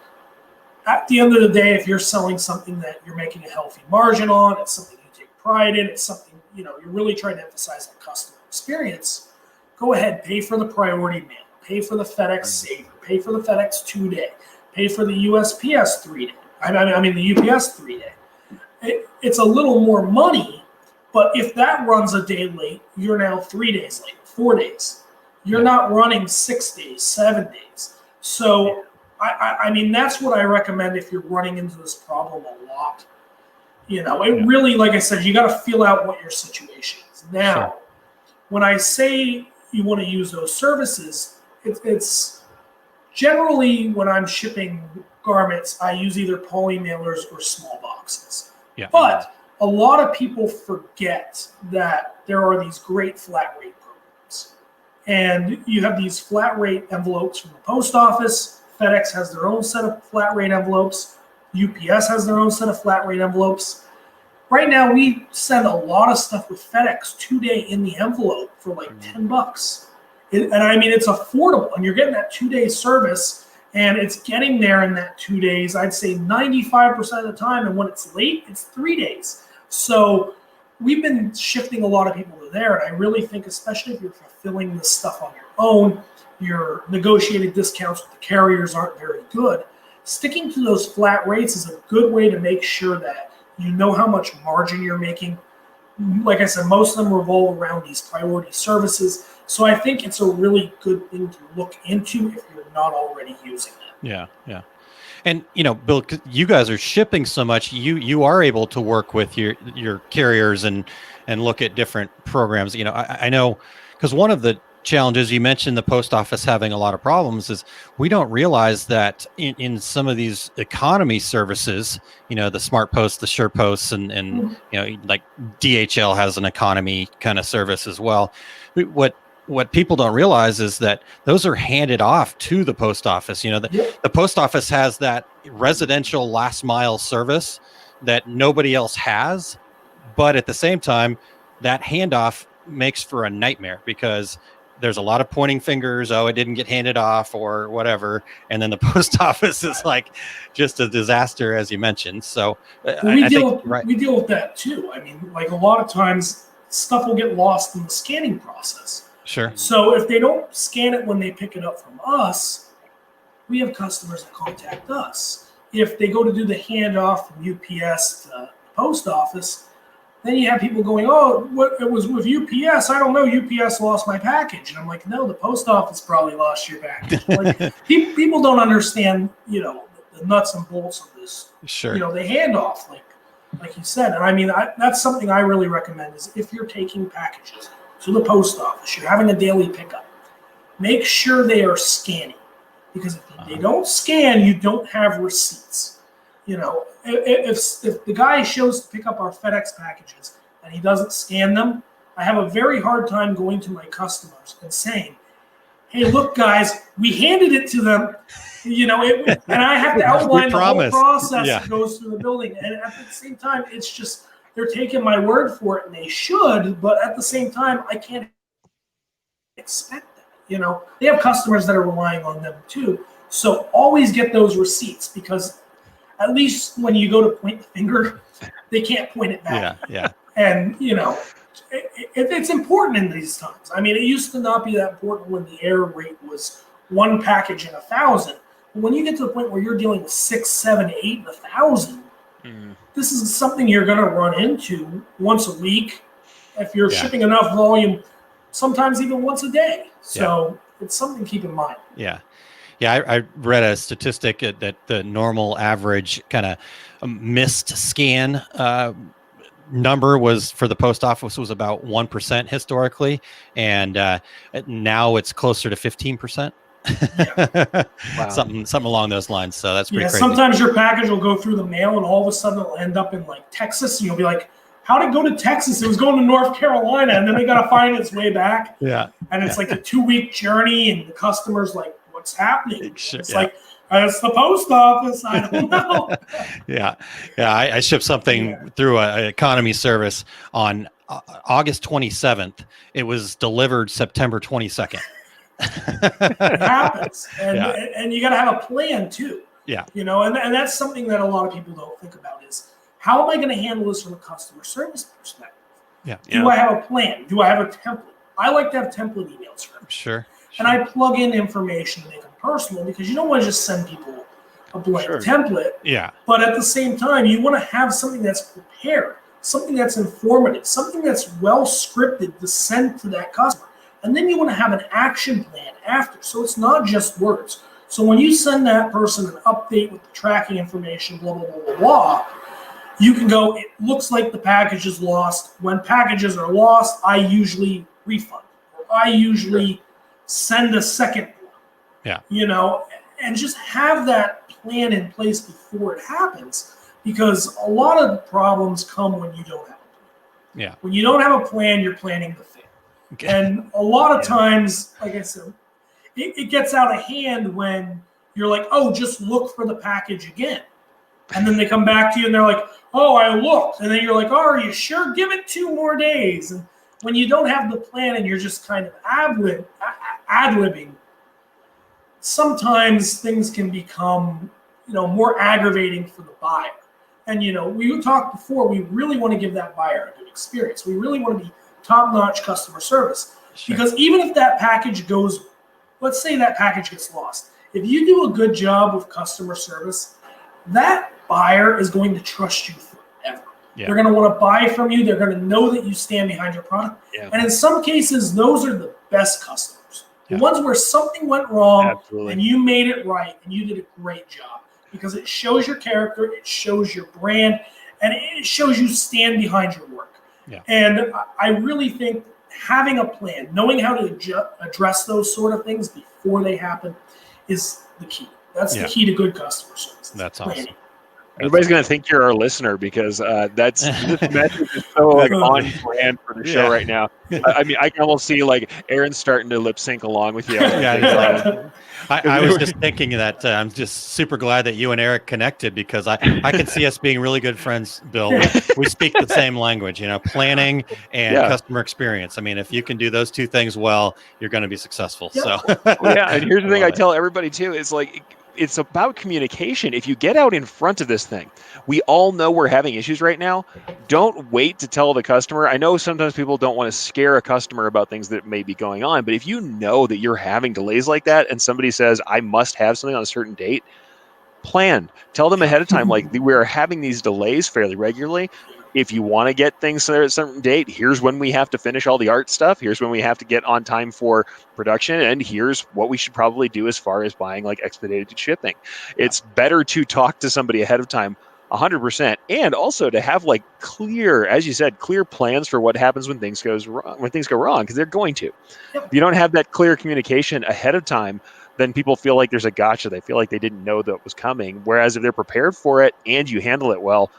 at the end of the day, if you're selling something that you're making a healthy margin on, it's something you take pride in, it's something, you're really trying to emphasize the customer experience, go ahead, pay for the priority mail, pay for the FedEx Saver, pay for the FedEx 2-day, pay for the USPS 3-day. The UPS 3-day. It's a little more money, but if that runs a day late, you're now 3 days late, 4 days. You're not running 6 days, 7 days. So, that's what I recommend if you're running into this problem a lot. Really, like I said, you got to feel out what your situation is. Now, when I say you want to use those services, it's generally when I'm shipping garments, I use either poly mailers or small boxes. Yeah. But a lot of people forget that there are these great flat rate programs. And you have these flat rate envelopes from the post office. FedEx has their own set of flat rate envelopes. UPS has their own set of flat rate envelopes. Right now, we send a lot of stuff with FedEx 2-day in the envelope for like $10. It's affordable, and you're getting that 2-day service, and it's getting there in that 2 days. I'd say 95% of the time, and when it's late, it's 3 days. So we've been shifting a lot of people to there, and I really think, especially if you're fulfilling this stuff on your own, your negotiated discounts with the carriers aren't very good. Sticking to those flat rates is a good way to make sure that you know how much margin you're making. Like I said, most of them revolve around these priority services. So I think it's a really good thing to look into if you're not already using it. Yeah. And, Bill, you guys are shipping so much, you are able to work with your carriers and look at different programs. I know, because one of the challenges you mentioned, the post office having a lot of problems, is we don't realize that in some of these economy services, the Smart Post, the Sure Posts, and like DHL has an economy kind of service as well. What what people don't realize is that those are handed off to the post office. The post office has that residential last mile service that nobody else has. But at the same time, that handoff makes for a nightmare because there's a lot of pointing fingers. Oh, it didn't get handed off or whatever. And then the post office is like just a disaster, as you mentioned. So we deal with that too. I mean, like a lot of times stuff will get lost in the scanning process. Sure. So if they don't scan it when they pick it up from us, we have customers that contact us. If they go to do the handoff from UPS to the post office, then you have people going, oh, it was with UPS. I don't know. UPS lost my package. And I'm like, no, the post office probably lost your package. Like, people don't understand, the nuts and bolts of this. Sure. The handoff, like you said. And I mean, that's something I really recommend is if you're taking packages to the post office, you're having a daily pickup, make sure they are scanning. Because if they don't scan, you don't have receipts. If the guy shows to pick up our FedEx packages and he doesn't scan them, I have a very hard time going to my customers and saying, hey, look, guys, we handed it to them, and I have to outline the whole process that goes through the building. And at the same time, it's just they're taking my word for it, and they should, but at the same time, I can't expect that. They have customers that are relying on them too. So always get those receipts because at least when you go to point the finger, they can't point it back. Yeah. And, it's important in these times. I mean, it used to not be that important when the error rate was 1 package in 1,000. But when you get to the point where you're dealing with 6, 7, 8, and 1,000, this is something you're going to run into once a week. If you're shipping enough volume, sometimes even once a day. So it's something to keep in mind. Yeah. I read a statistic that the normal average kind of missed scan number was for the post office was about 1% historically, and now it's closer to 15%. Wow. Something along those lines. So that's pretty crazy. Sometimes your package will go through the mail, and all of a sudden it'll end up in like Texas, and you'll be like, how did it go to Texas? It was going to North Carolina, and then they got to find its way back. Yeah. And it's like a 2-week journey, and the customer's like, what's happening? It's like, it's the post office. I don't know. I shipped something through an economy service on August 27th. It was delivered September 22nd. It happens. And you got to have a plan too. Yeah. And that's something that a lot of people don't think about is, how am I going to handle this from a customer service perspective? Yeah. Do I have a plan? Do I have a template? I like to have template emails for them. Sure. And I plug in information to make them personal because you don't want to just send people a blank template. Yeah. But at the same time, you want to have something that's prepared, something that's informative, something that's well scripted to send to that customer. And then you want to have an action plan after. So it's not just words. So when you send that person an update with the tracking information, blah, blah, blah, blah, blah, you can go, it looks like the package is lost. When packages are lost, I usually refund. Or I usually send a second one. Yeah. And just have that plan in place before it happens, because a lot of the problems come when you don't have a plan. Yeah. When you don't have a plan, you're planning to fail. Okay. And a lot of times, like I said, it gets out of hand when you're like, oh, just look for the package again. And then they come back to you and they're like, oh, I looked. And then you're like, oh, are you sure? Give it 2 more days. And when you don't have the plan and you're just kind of ad-libbing, sometimes things can become, more aggravating for the buyer. And, we talked before, we really want to give that buyer a good experience. We really want to be top-notch customer service. Sure. Because even if that package goes, let's say that package gets lost. If you do a good job of customer service, that buyer is going to trust you forever. Yeah. They're going to want to buy from you. They're going to know that you stand behind your product. Yeah. And in some cases, those are the best customers. Yeah. The ones where something went wrong and you made it right and you did a great job, because it shows your character, it shows your brand, and it shows you stand behind your work. Yeah. And I really think having a plan, knowing how to address those sort of things before they happen is the key. That's the key to good customer service. That's awesome. Everybody's going to think you're our listener because this message is so like on brand for the show right now. I mean, I can almost see like Aaron starting to lip sync along with you. I was just thinking that I'm just super glad that you and Eric connected because I can see us being really good friends, Bill. We speak the same language, planning and customer experience. I mean, if you can do those two things well, you're going to be successful. So and here's the thing I tell everybody too, is like, it's about communication. If you get out in front of this thing, we all know we're having issues right now. Don't wait to tell the customer. I know sometimes people don't want to scare a customer about things that may be going on, but if you know that you're having delays like that and somebody says, I must have something on a certain date, plan. Tell them ahead of time, like, we're having these delays fairly regularly. If you want to get things at a certain date, here's when we have to finish all the art stuff. Here's when we have to get on time for production. And here's what we should probably do as far as buying like expedited shipping. It's better to talk to somebody ahead of time 100%. And also to have like clear, as you said, clear plans for what happens when things go wrong, because they're going to. If you don't have that clear communication ahead of time, then people feel like there's a gotcha. They feel like they didn't know that was coming. Whereas if they're prepared for it and you handle it well,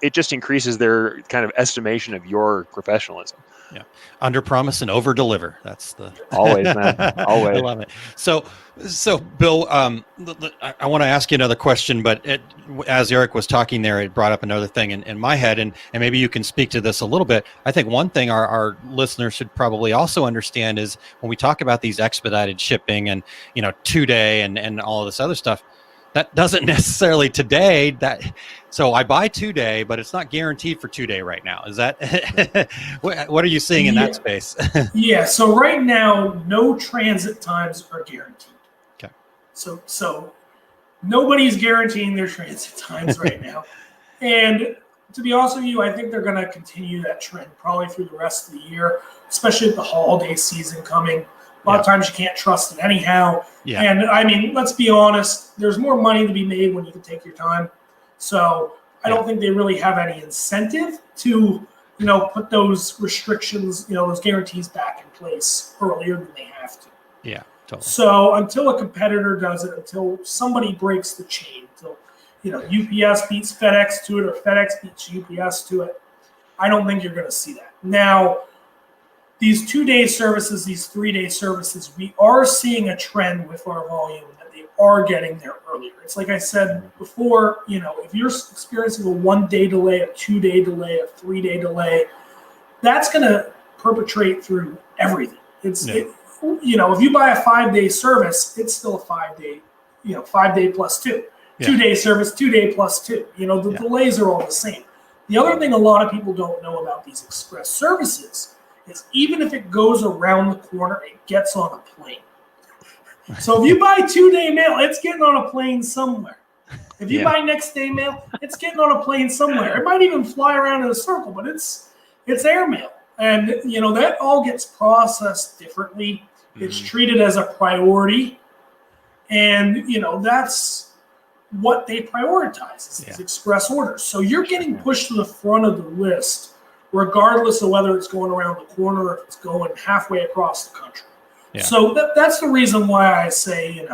it just increases their kind of estimation of your professionalism. Yeah. Under promise and over deliver. That's the always, man. Always. I love it. So Bill, I want to ask you another question, but as Eric was talking there, it brought up another thing in my head, and maybe you can speak to this a little bit. I think one thing our listeners should probably also understand is when we talk about these expedited shipping and, 2-day and all of this other stuff, that doesn't necessarily today so I buy 2-day, but it's not guaranteed for 2-day right now. Is that, what are you seeing in that space? So right now, no transit times are guaranteed. Okay. So nobody's guaranteeing their transit times right now. And to be honest with you, I think they're going to continue that trend probably through the rest of the year, especially with the holiday season coming. A lot of times you can't trust it anyhow. Yeah. And I mean, let's be honest, there's more money to be made when you can take your time. So I don't think they really have any incentive to, put those restrictions, those guarantees back in place earlier than they have to. Yeah, totally. So until a competitor does it, until somebody breaks the chain, until, UPS beats FedEx to it or FedEx beats UPS to it, I don't think you're going to see that. Now, these 2-day services, these 3-day services, we are seeing a trend with our volume that they are getting there earlier. It's like I said before, if you're experiencing a 1-day delay, a 2-day delay, a 3-day delay, that's going to perpetrate through everything. If you buy a 5-day service, it's still a 5-day, 5-day plus 2. 2-day service, 2-day plus 2. The delays are all the same. The other thing a lot of people don't know about these express services is even if it goes around the corner, it gets on a plane. So if you buy 2-day mail, it's getting on a plane somewhere. If you buy next day mail, it's getting on a plane somewhere. It might even fly around in a circle, but it's airmail. And, that all gets processed differently. It's treated as a priority. And, that's what they prioritize is express orders. So you're getting pushed to the front of the list regardless of whether it's going around the corner or if it's going halfway across the country. Yeah. So that's the reason why I say,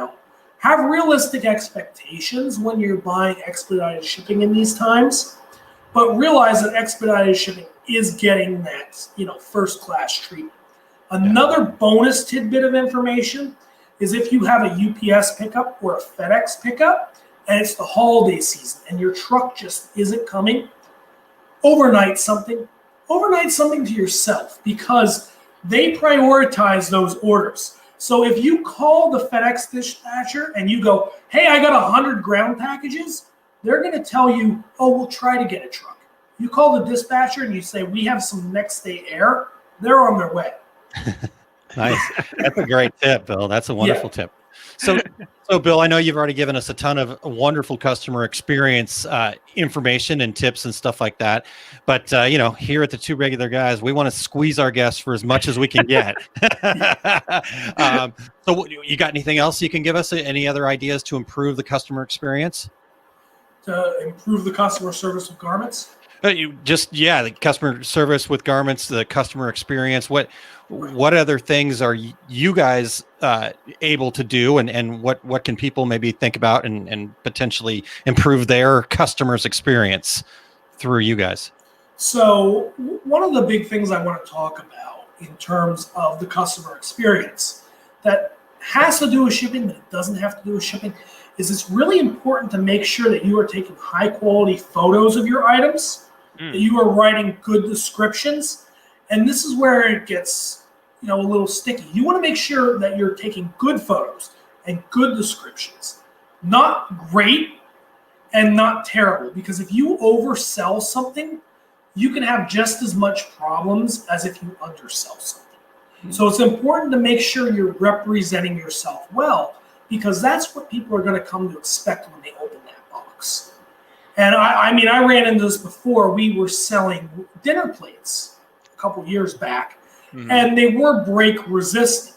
have realistic expectations when you're buying expedited shipping in these times, but realize that expedited shipping is getting that, first class treatment. Another bonus tidbit of information is if you have a UPS pickup or a FedEx pickup and it's the holiday season and your truck just isn't coming, overnight something to yourself because they prioritize those orders. So if you call the FedEx dispatcher and you go, hey, I got 100 ground packages, they're going to tell you, oh, we'll try to get a truck. You call the dispatcher and you say, we have some next day air, they're on their way. Nice. That's a great tip, Bill. That's a wonderful tip. So Bill, I know you've already given us a ton of wonderful customer experience information and tips and stuff like that. But, here at the Two Regular Guys, we want to squeeze our guests for as much as we can get. So you got anything else you can give us? Any other ideas to improve the customer experience? To improve the customer service with garments? The customer service with garments, the customer experience. What other things are you guys able to do, and what can people maybe think about and potentially improve their customers' experience through you guys? So one of the big things I want to talk about in terms of the customer experience that has to do with shipping, but it doesn't have to do with shipping, is it's really important to make sure that you are taking high quality photos of your items, that you are writing good descriptions. And this is where it gets, a little sticky. You want to make sure that you're taking good photos and good descriptions, not great and not terrible, because if you oversell something, you can have just as much problems as if you undersell something. So it's important to make sure you're representing yourself well, because that's what people are going to come to expect when they open that box. And I ran into this before. We were selling dinner plates a couple years back, and they were break resistant.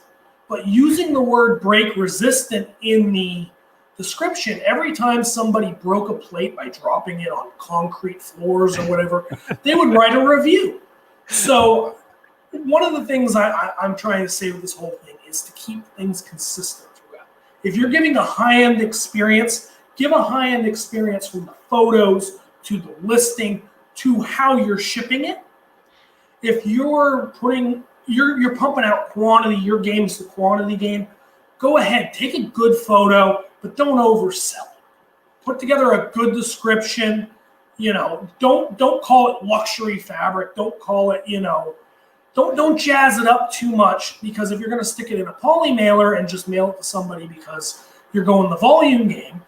But using the word break resistant in the description, every time somebody broke a plate by dropping it on concrete floors or whatever, they would write a review. So one of the things I'm trying to say with this whole thing is to keep things consistent throughout. If you're giving a high-end experience, give a high-end experience from the photos to the listing to how you're shipping it. If you're pumping out quantity, your game's the quantity game, go ahead, take a good photo, but don't oversell it. Put together a good description. Don't call it luxury fabric. Don't call it, don't jazz it up too much, because if you're going to stick it in a poly mailer and just mail it to somebody because you're going the volume game,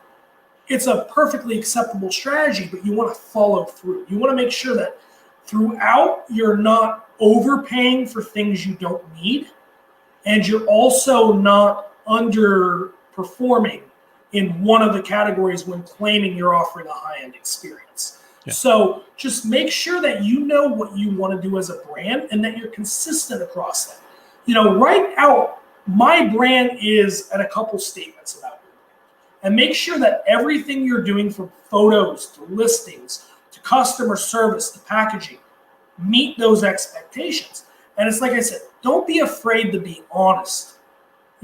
it's a perfectly acceptable strategy, but you want to follow through. You want to make sure that throughout you're not overpaying for things you don't need, and you're also not underperforming in one of the categories when claiming you're offering a high-end experience. Yeah. So just make sure that you know what you want to do as a brand and that you're consistent across that. Write out my brand is, and a couple statements about it. And make sure that everything you're doing, from photos to listings to customer service to packaging, meet those expectations. And it's like I said, don't be afraid to be honest.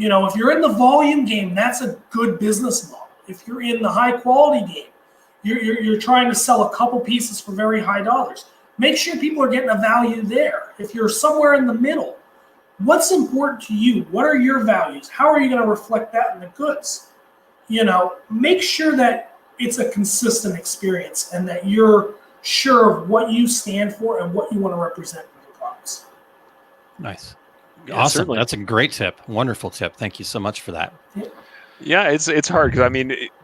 If you're in the volume game, that's a good business model. If you're in the high quality game, you're trying to sell a couple pieces for very high dollars. Make sure people are getting a value there. If you're somewhere in the middle, what's important to you? What are your values? How are you going to reflect that in the goods? Make sure that it's a consistent experience and that you're sure of what you stand for and what you want to represent in your products. Nice. Yeah, awesome. Certainly. That's a great tip. Wonderful tip. Thank you so much for that. Yeah, it's hard because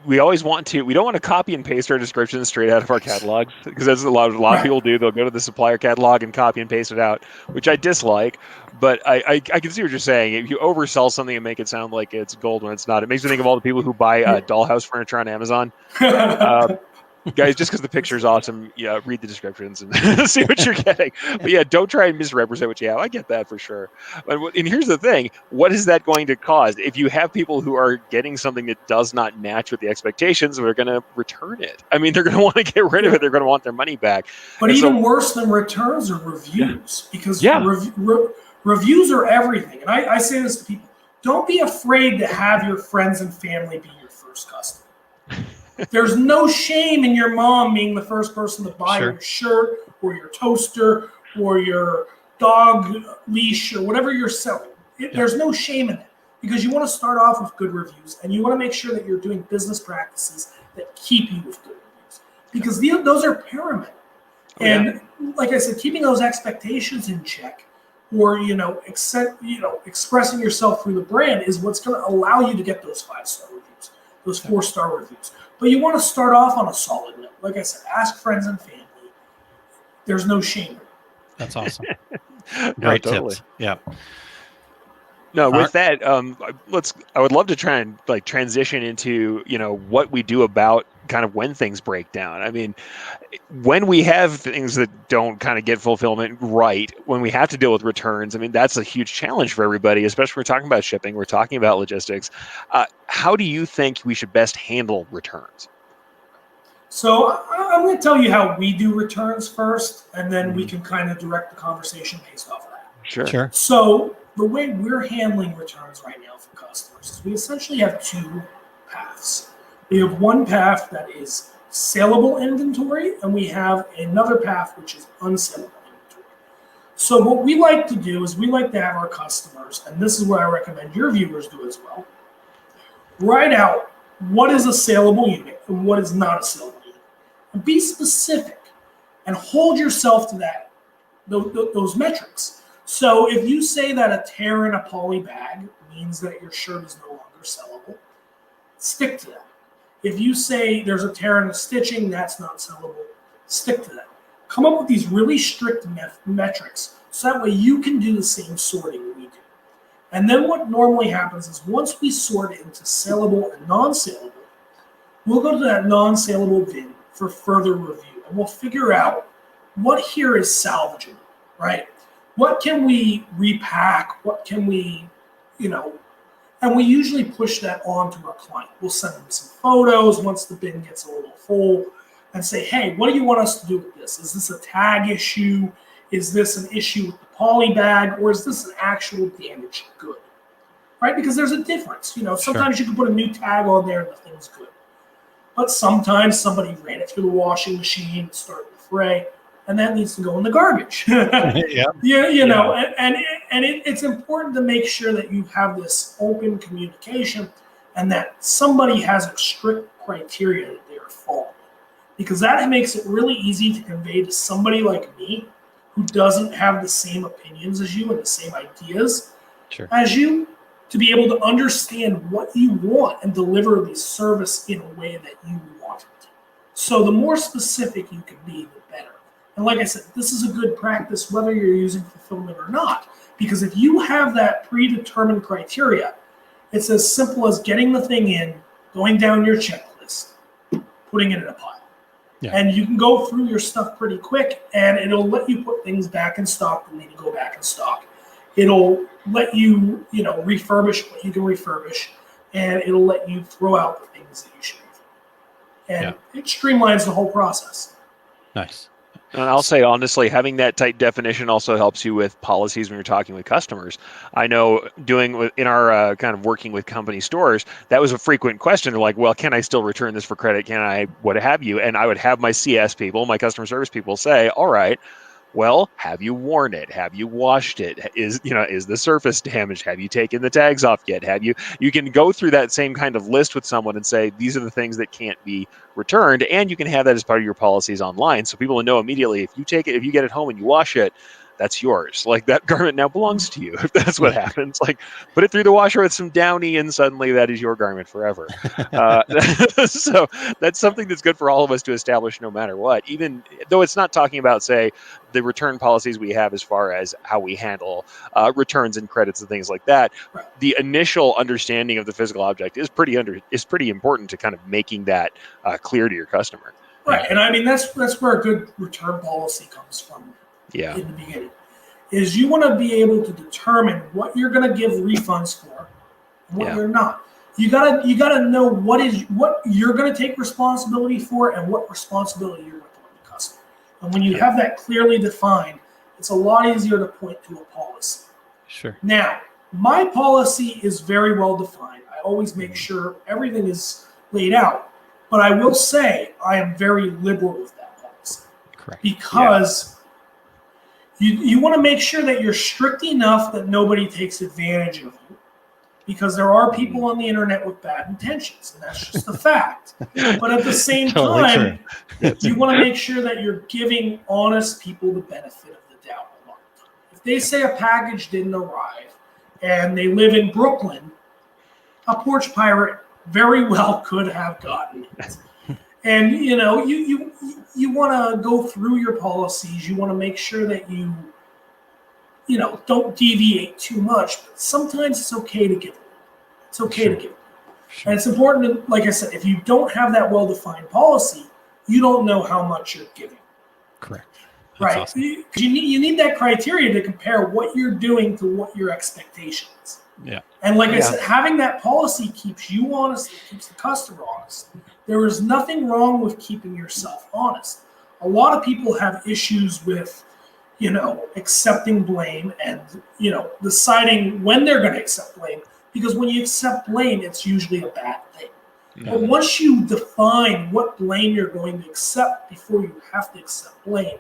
we don't want to copy and paste our descriptions straight out of our catalogs, because that's a lot of people do. They'll go to the supplier catalog and copy and paste it out, which I dislike. But I can see what you're saying. If you oversell something and make it sound like it's gold when it's not, it makes me think of all the people who buy dollhouse furniture on Amazon. Guys, just because the picture is awesome, read the descriptions and see what you're getting. But don't try and misrepresent what you have. I get that for sure. And here's the thing: what is that going to cause? If you have people who are getting something that does not match with the expectations, they're going to return it. They're going to want to get rid of it. They're going to want their money back. But even worse than returns are reviews, because reviews are everything. And I say this to people: don't be afraid to have your friends and family be your first customer. There's no shame in your mom being the first person to buy your shirt or your toaster or your dog leash or whatever you're selling. There's no shame in it, because you want to start off with good reviews, and you want to make sure that you're doing business practices that keep you with good reviews, because those are paramount. And like I said, keeping those expectations in check, or expressing yourself through the brand, is what's going to allow you to get those 5-star reviews, those 4-star reviews. But you want to start off on a solid note. Like I said, ask friends and family. There's no shame. That's awesome. Great tips. Yeah. No, with that, I would love to try and transition into, what we do about kind of when things break down. When we have things that don't kind of get fulfillment right, when we have to deal with returns, that's a huge challenge for everybody, especially when we're talking about shipping, we're talking about logistics. How do you think we should best handle returns? So I'm going to tell you how we do returns first, and then we can kind of direct the conversation based off of that. Sure. So the way we're handling returns right now for customers is we essentially have two paths. We have one path that is saleable inventory, and we have another path which is unsaleable inventory. So what we like to do is we like to have our customers, and this is what I recommend your viewers do as well, write out what is a saleable unit and what is not a saleable unit. And be specific and hold yourself to that, those metrics. So if you say that a tear in a poly bag means that your shirt is no longer sellable, stick to that. If you say there's a tear in the stitching, that's not sellable, stick to that. Come up with these really strict metrics so that way you can do the same sorting we do. And then what normally happens is once we sort it into saleable and non-saleable, we'll go to that non-saleable bin for further review, and we'll figure out what here is salvageable, right? What can we repack? What can we, and we usually push that on to our client. We'll send them some photos once the bin gets a little full and say, hey, what do you want us to do with this? Is this a tag issue? Is this an issue with the poly bag? Or is this an actual damaged good? Right? Because there's a difference. Sometimes you can put a new tag on there and the thing's good. But sometimes somebody ran it through the washing machine, started the fray, and that needs to go in the garbage. It's important to make sure that you have this open communication and that somebody has a strict criteria that they are following. Because that makes it really easy to convey to somebody like me who doesn't have the same opinions as you and the same ideas as you, to be able to understand what you want and deliver the service in a way that you want it. So the more specific you can be, the better. And like I said, this is a good practice whether you're using fulfillment or not. Because if you have that predetermined criteria, it's as simple as getting the thing in, going down your checklist, putting it in a pile. Yeah. And you can go through your stuff pretty quick, and it'll let you put things back in stock that need to go back in stock. It'll let you, refurbish what you can refurbish, and it'll let you throw out the things that you should. And it streamlines the whole process. Nice. And I'll say, honestly, having that tight definition also helps you with policies when you're talking with customers. I know in our kind of working with company stores, that was a frequent question. They're like, well, can I still return this for credit? Can I, what have you? And I would have my CS people, my customer service people say, all right, well, have you worn it? Have you washed it? Is the surface damaged? Have you taken the tags off yet? You can go through that same kind of list with someone and say, these are the things that can't be returned. And you can have that as part of your policies online. So people will know immediately if you take it, if you get it home and you wash it, that's yours. Like that garment now belongs to you. If that's what happens, like put it through the washer with some Downy and suddenly that is your garment forever. So that's something that's good for all of us to establish no matter what, even though it's not talking about, say, the return policies we have as far as how we handle returns and credits and things like that. The initial understanding of the physical object is pretty important to kind of making that clear to your customer. Right. And I mean, that's where a good return policy comes from. Yeah. In the beginning, is you want to be able to determine what you're going to give refunds for and what you're not. You gotta know what you're going to take responsibility for and what responsibility you're going to put on the customer. And when you have that clearly defined, it's a lot easier to point to a policy. Sure. Now, my policy is very well defined. I always make sure everything is laid out, but I will say I am very liberal with that policy. Correct. Because you want to make sure that you're strict enough that nobody takes advantage of you, because there are people on the internet with bad intentions, and that's just a fact. But at the same time, you want to make sure that you're giving honest people the benefit of the doubt a lot of time. If they say a package didn't arrive and they live in Brooklyn, a porch pirate very well could have gotten it. And you want to go through your policies. You want to make sure that you don't deviate too much. But sometimes it's okay to give it. It's okay to give it. Sure. And it's important to, like I said, if you don't have that well-defined policy, you don't know how much you're giving. Correct. That's right? Awesome. You need that criteria to compare what you're doing to what your expectations. Yeah. And like I said, having that policy keeps you honest, it keeps the customer honest. There is nothing wrong with keeping yourself honest. A lot of people have issues with, accepting blame and, deciding when they're going to accept blame. Because when you accept blame, it's usually a bad thing. But once you define what blame you're going to accept before you have to accept blame,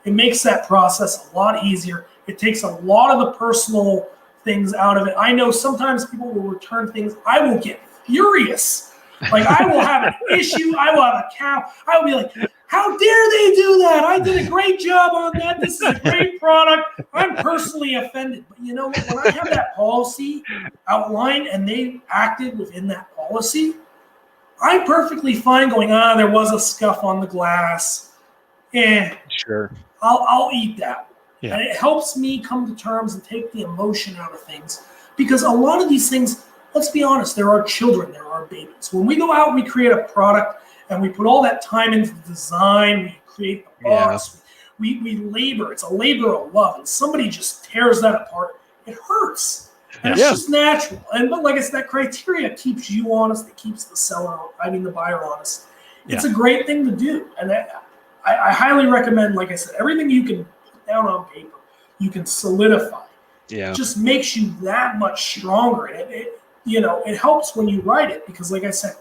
it makes that process a lot easier. It takes a lot of the personal things out of it. I know sometimes people will return things. I will get furious. Like, I will have an issue. I will have a cow. I will be like, how dare they do that? I did a great job on that. This is a great product. I'm personally offended. But you know what? When I have that policy outlined and they acted within that policy, I'm perfectly fine going, there was a scuff on the glass. Sure. I'll eat that. Yeah. And it helps me come to terms and take the emotion out of things. Because a lot of these things, let's be honest, there are children, there are babies. When we go out, we create a product and we put all that time into the design, we create the box, we labor. It's a labor of love. And somebody just tears that apart. It hurts. And it's just natural. But like I said, that criteria keeps you honest. It keeps the buyer honest. It's a great thing to do. And I highly recommend, like I said, everything you can put down on paper, you can solidify. Yeah. It just makes you that much stronger. And it helps when you write it because, like I said,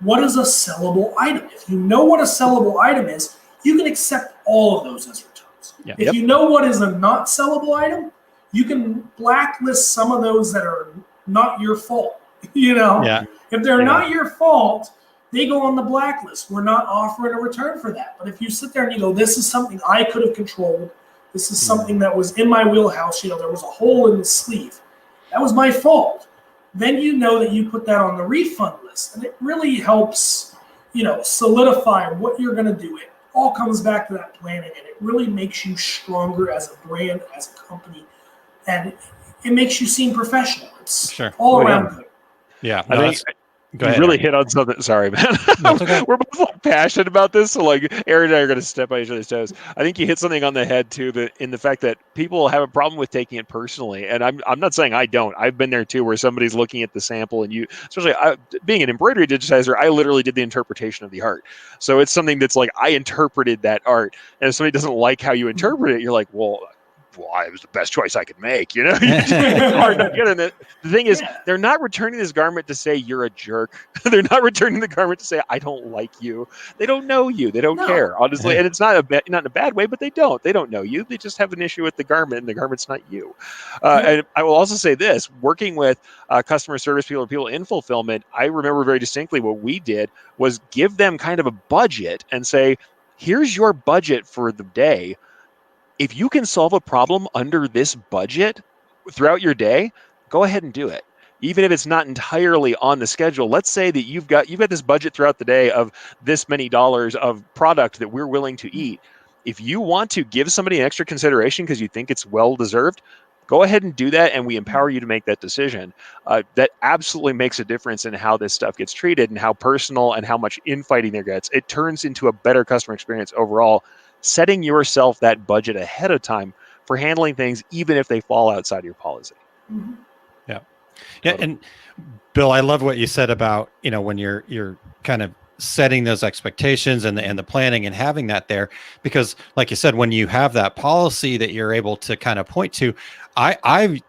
what is a sellable item? If you know what a sellable item is, you can accept all of those as returns. Yeah. If you know what is a not sellable item, you can blacklist some of those that are not your fault. If they're not your fault, they go on the blacklist. We're not offering a return for that. But if you sit there and you go, this is something I could have controlled. This is something that was in my wheelhouse. There was a hole in the sleeve. That was my fault. Then you know that you put that on the refund list. And it really helps, solidify what you're going to do. It all comes back to that planning. And it really makes you stronger as a brand, as a company. And it makes you seem professional. It's all around good. Yeah. I think you really hit on something. Sorry, man. Okay. We're both passionate about this, so Aaron and I are going to step on each other's toes. I think you hit something on the head too, that in the fact that people have a problem with taking it personally, and I'm not saying I don't. I've been there too, where somebody's looking at the sample, and especially being an embroidery digitizer, I literally did the interpretation of the art. So it's something that's like I interpreted that art, and if somebody doesn't like how you interpret it, you're like, well, it was the best choice I could make, It's hard to get in it. The thing is, they're not returning this garment to say you're a jerk. They're not returning the garment to say I don't like you. They don't know you. They don't care, honestly. And it's not in a bad way, but they don't know you. They just have an issue with the garment, and the garment's not you. And I will also say this: working with customer service people or people in fulfillment, I remember very distinctly what we did was give them kind of a budget and say, "Here's your budget for the day. If you can solve a problem under this budget throughout your day, go ahead and do it. Even if it's not entirely on the schedule. Let's say that you've got this budget throughout the day of this many dollars of product that we're willing to eat. If you want to give somebody an extra consideration because you think it's well deserved, go ahead and do that, and we empower you to make that decision. That absolutely makes a difference in how this stuff gets treated and how personal and how much infighting there gets. It turns into a better customer experience overall. Setting yourself that budget ahead of time for handling things, even if they fall outside your policy. Mm-hmm. Yeah. And Bill, I love what you said about, when you're kind of setting those expectations and the planning and having that there, because like you said, when you have that policy that you're able to kind of point to, I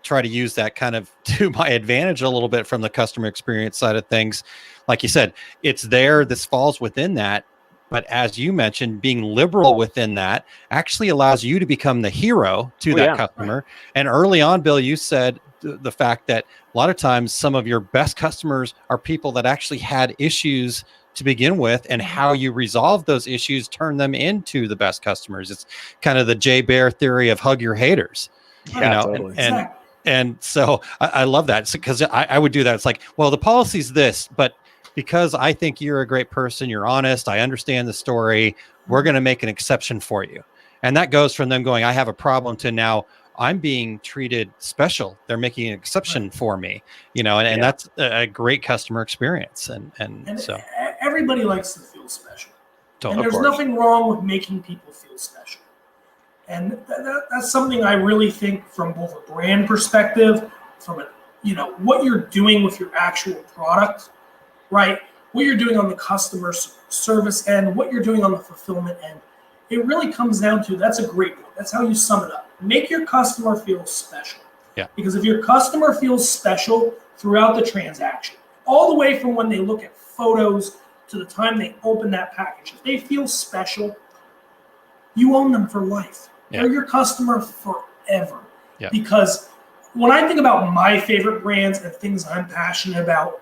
try to use that kind of to my advantage a little bit from the customer experience side of things. Like you said, it's there, this falls within that. But as you mentioned, being liberal within that actually allows you to become the hero to that customer. And early on, Bill, you said the fact that a lot of times some of your best customers are people that actually had issues to begin with, and how you resolve those issues turn them into the best customers. It's kind of the Jay Bear theory of hug your haters. Totally. And so I love that, because I would do that. It's like, well, the policy's this, but because I think you're a great person, you're honest, I understand the story, we're going to make an exception for you. And that goes from them going, I have a problem, to now I'm being treated special. They're making an exception for me, and that's a great customer experience. And so everybody likes to feel special. Totally. And there's nothing wrong with making people feel special. And that's something I really think from both a brand perspective, from what you're doing with your actual product. Right. what you're doing on the customer service end, what you're doing on the fulfillment end. It really comes down to, that's a great point. That's how you sum it up. Make your customer feel special. Yeah. Because if your customer feels special throughout the transaction, all the way from when they look at photos to the time they open that package, if they feel special, you own them for life. Yeah. They're your customer forever. Yeah. Because when I think about my favorite brands and things I'm passionate about,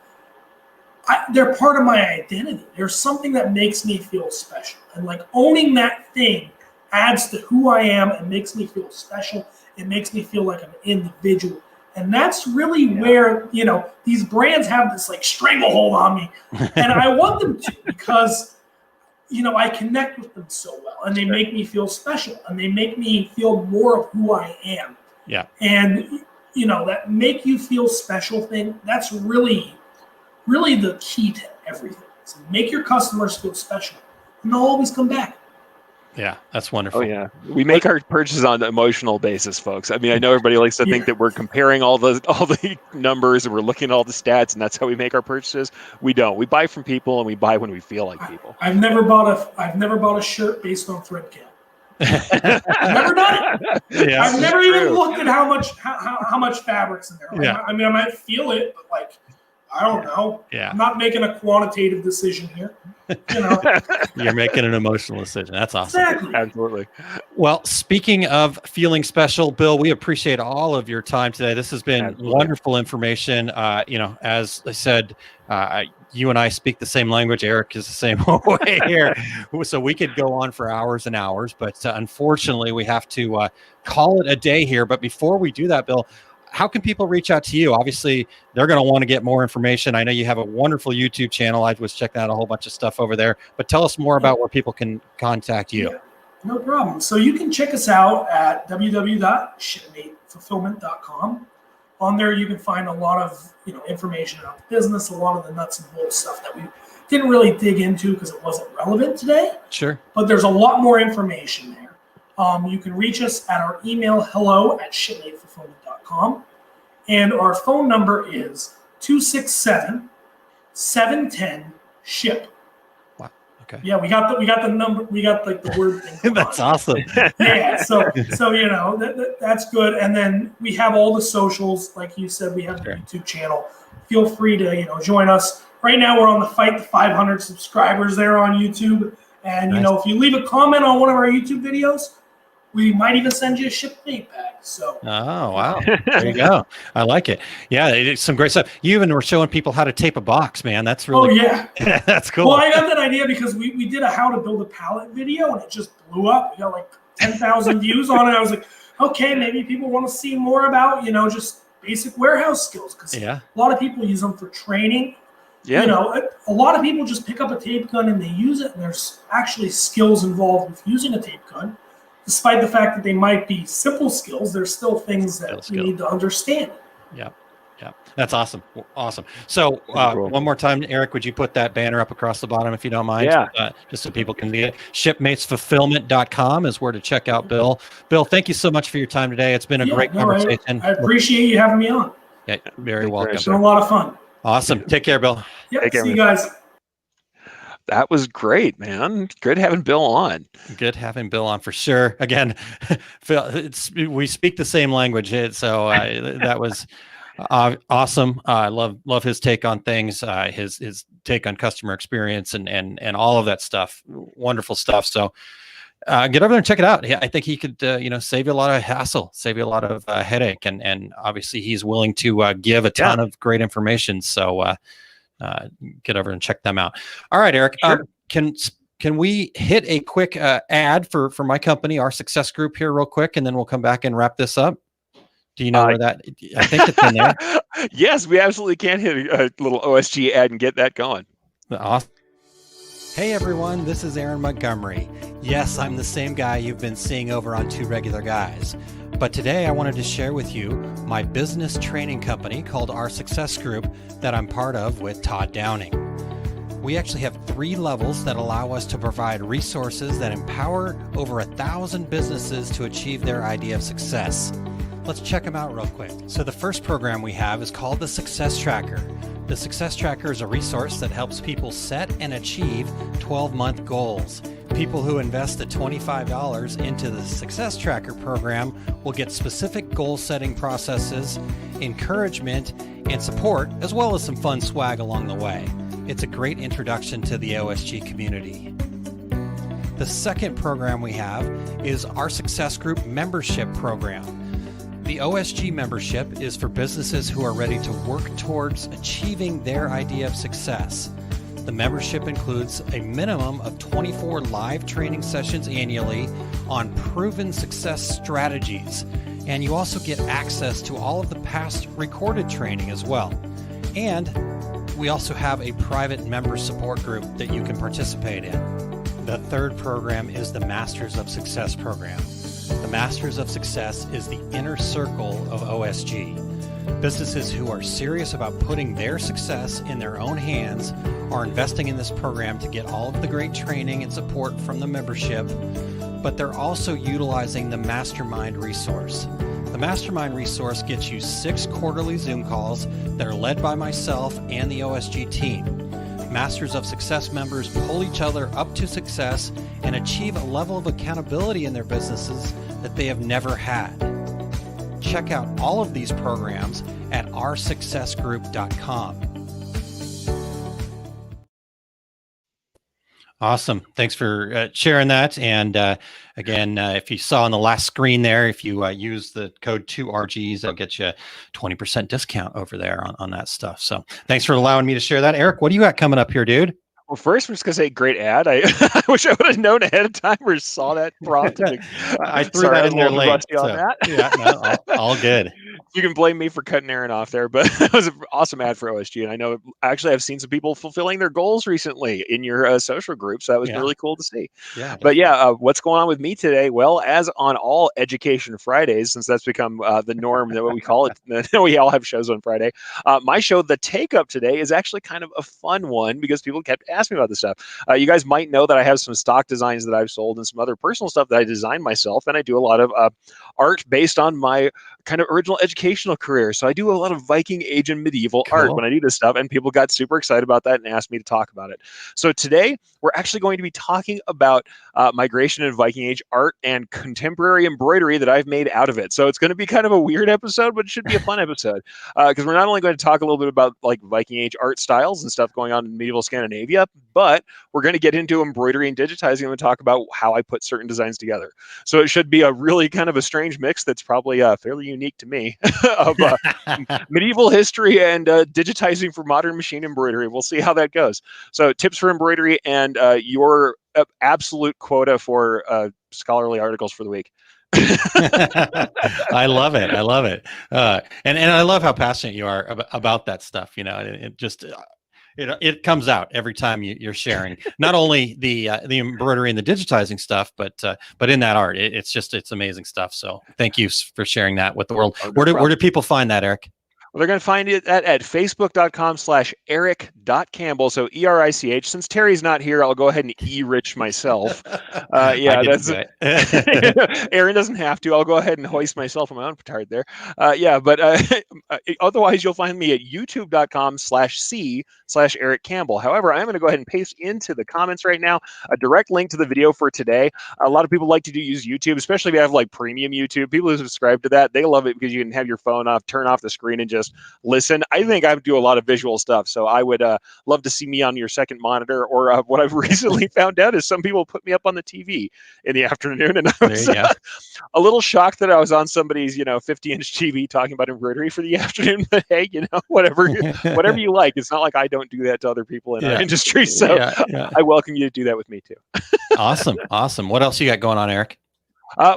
they're part of my identity. There's something that makes me feel special. And like owning that thing adds to who I am and makes me feel special. It makes me feel like I'm an individual. And that's really where, these brands have this like stranglehold on me. And I want them to, because, I connect with them so well and they make me feel special and they make me feel more of who I am. Yeah. And, that make you feel special thing, that's really the key to everything. So make your customers feel special and they'll always come back. Yeah, that's wonderful. Oh yeah, we make our purchases on an emotional basis, folks. I mean, I know everybody likes to think that we're comparing all the numbers and we're looking at all the stats, and that's how we make our purchases. We don't. We buy from people, and we buy when we feel like people. I've never bought a shirt based on thread count. I've never done it. Yeah, I've never even looked at how much fabric's in there. Yeah. I mean, I might feel it, but like, I don't know. Yeah. I'm not making a quantitative decision here. You're making an emotional decision. That's awesome. Exactly. Absolutely. Well, speaking of feeling special, Bill, we appreciate all of your time today. This has been wonderful information. As I said, you and I speak the same language. Erich is the same way here. So we could go on for hours and hours, but unfortunately we have to call it a day here. But before we do that, Bill, how can people reach out to you? Obviously, they're going to want to get more information. I know you have a wonderful YouTube channel. I was checking out a whole bunch of stuff over there. But tell us more about where people can contact you. Yeah, no problem. So you can check us out at www.shipmatefulfillment.com. On there, you can find a lot of information about the business, a lot of the nuts and bolts stuff that we didn't really dig into because it wasn't relevant today. Sure. But there's a lot more information there. You can reach us at our email, hello@shipmatefulfillment.com. And our phone number is 267-710-SHIP. Wow. Okay. Yeah, we got the number. We got like the word thing. That's awesome. Yeah. So that's good. And then we have all the socials. Like you said, we have the YouTube channel. Feel free to join us. Right now we're on the fight to 500 subscribers there on YouTube. And if you leave a comment on one of our YouTube videos, we might even send you a Shipmate bag. So. Oh, wow. There you go. I like it. Yeah, it's some great stuff. You even were showing people how to tape a box, man. That's really yeah. That's cool. Well, I got that idea because we did a how to build a pallet video and it just blew up. We got like 10,000 views on it. I was like, okay, maybe people want to see more about, just basic warehouse skills. Because a lot of people use them for training. Yeah. A lot of people just pick up a tape gun and they use it. And there's actually skills involved with using a tape gun. Despite the fact that they might be simple skills, there's still things that you need to understand. Yeah. Yeah. That's awesome. Awesome. So one more time, Erich, would you put that banner up across the bottom if you don't mind? Yeah. Just so people can see it. Shipmatesfulfillment.com is where to check out Bill. Bill, thank you so much for your time today. It's been a great conversation. I appreciate you having me on. Yeah, very welcome. It's been a lot of fun. Awesome. Take care, Bill. Yeah. See you guys. That was great, man. Good having Bill on. Good having Bill on for sure. Again, Phil, we speak the same language, so that was awesome. I love his take on things, his take on customer experience, and all of that stuff. Wonderful stuff. So get over there and check it out. Yeah, I think he could save you a lot of hassle, save you a lot of headache, and obviously he's willing to give a ton of great information. So. Get over and check them out. All right, Erich, sure. Can we hit a quick ad for my company, our Success Group here real quick, and then we'll come back and wrap this up? Do you know where that? I think it's in there. Yes, we absolutely can hit a little OSG ad and get that going. Awesome. Hey everyone, this is Aaron Montgomery. Yes, I'm the same guy you've been seeing over on Two Regular Guys. But today I wanted to share with you my business training company called Our Success Group that I'm part of with Todd Downing. We actually have 3 levels that allow us to provide resources that empower over 1,000 businesses to achieve their idea of success. Let's check them out real quick. So the first program we have is called the Success Tracker. The Success Tracker is a resource that helps people set and achieve 12-month goals. People who invest the $25 into the Success Tracker program will get specific goal-setting processes, encouragement, and support, as well as some fun swag along the way. It's a great introduction to the OSG community. The second program we have is our Success Group membership program. The OSG membership is for businesses who are ready to work towards achieving their idea of success. The membership includes a minimum of 24 live training sessions annually on proven success strategies, and you also get access to all of the past recorded training as well. And we also have a private member support group that you can participate in. The third program is the Masters of Success program. The Masters of Success is the inner circle of OSG. Businesses who are serious about putting their success in their own hands are investing in this program to get all of the great training and support from the membership, but they're also utilizing the Mastermind resource. The Mastermind resource gets you 6 quarterly Zoom calls that are led by myself and the OSG team. Masters of Success members pull each other up to success and achieve a level of accountability in their businesses that they have never had. Check out all of these programs at oursuccessgroup.com. Awesome. Thanks for sharing that. And again, if you saw on the last screen there, if you use the code 2RGs, that'll get you a 20% discount over there on that stuff. So thanks for allowing me to share that. Eric, what do you got coming up here, dude? Well, first, I'm just going to say great ad. I wish I would have known ahead of time or saw that prompt. I threw that in there late. So, on that. Yeah, no, all good. You can blame me for cutting Aaron off there, but it was an awesome ad for OSG. And I know actually I've seen some people fulfilling their goals recently in your social group. So that was really cool to see. Yeah, but what's going on with me today? Well, as on all Education Fridays, since that's become the norm, that what we call it, we all have shows on Friday. My show, The Take Up, today is actually kind of a fun one because people kept asking me about this stuff. You guys might know that I have some stock designs that I've sold and some other personal stuff that I designed myself. And I do a lot of art based on my kind of original educational career. So I do a lot of Viking Age and medieval art when I do this stuff, and people got super excited about that and asked me to talk about it. So today we're actually going to be talking about migration in Viking Age art and contemporary embroidery that I've made out of it. So it's going to be kind of a weird episode, but it should be a fun episode because we're not only going to talk a little bit about like Viking Age art styles and stuff going on in medieval Scandinavia, but we're going to get into embroidery and digitizing and talk about how I put certain designs together. So it should be a really kind of a strange mix that's probably fairly unique to me of medieval history and digitizing for modern machine embroidery. We'll see how that goes. So tips for embroidery and your absolute quota for scholarly articles for the week. I love it. I love it. And I love how passionate you are about that stuff. You know, it just it comes out every time you're sharing not only the embroidery and the digitizing stuff, but in that art, it's amazing stuff. So thank you for sharing that with the world. Where do people find that, Eric? Well, they're going to find it at facebook.com/Erich.Campbell. So ERICH. Since Terry's not here, I'll go ahead and E-rich myself. That's Aaron doesn't have to. I'll go ahead and hoist myself on my own petard there. Otherwise, you'll find me at youtube.com/C/Erich Campbell. However, I'm going to go ahead and paste into the comments right now a direct link to the video for today. A lot of people like to use YouTube, especially if you have like premium YouTube. People who subscribe to that, they love it because you can have your phone off, turn off the screen, and just listen. I think I do a lot of visual stuff, so I would love to see me on your second monitor. Or what I've recently found out is some people put me up on the TV in the afternoon, and I was a little shocked that I was on somebody's 50-inch TV talking about embroidery for the afternoon. But hey, whatever you like. It's not like I don't do that to other people in our industry. So I welcome you to do that with me too. Awesome. What else you got going on, Eric?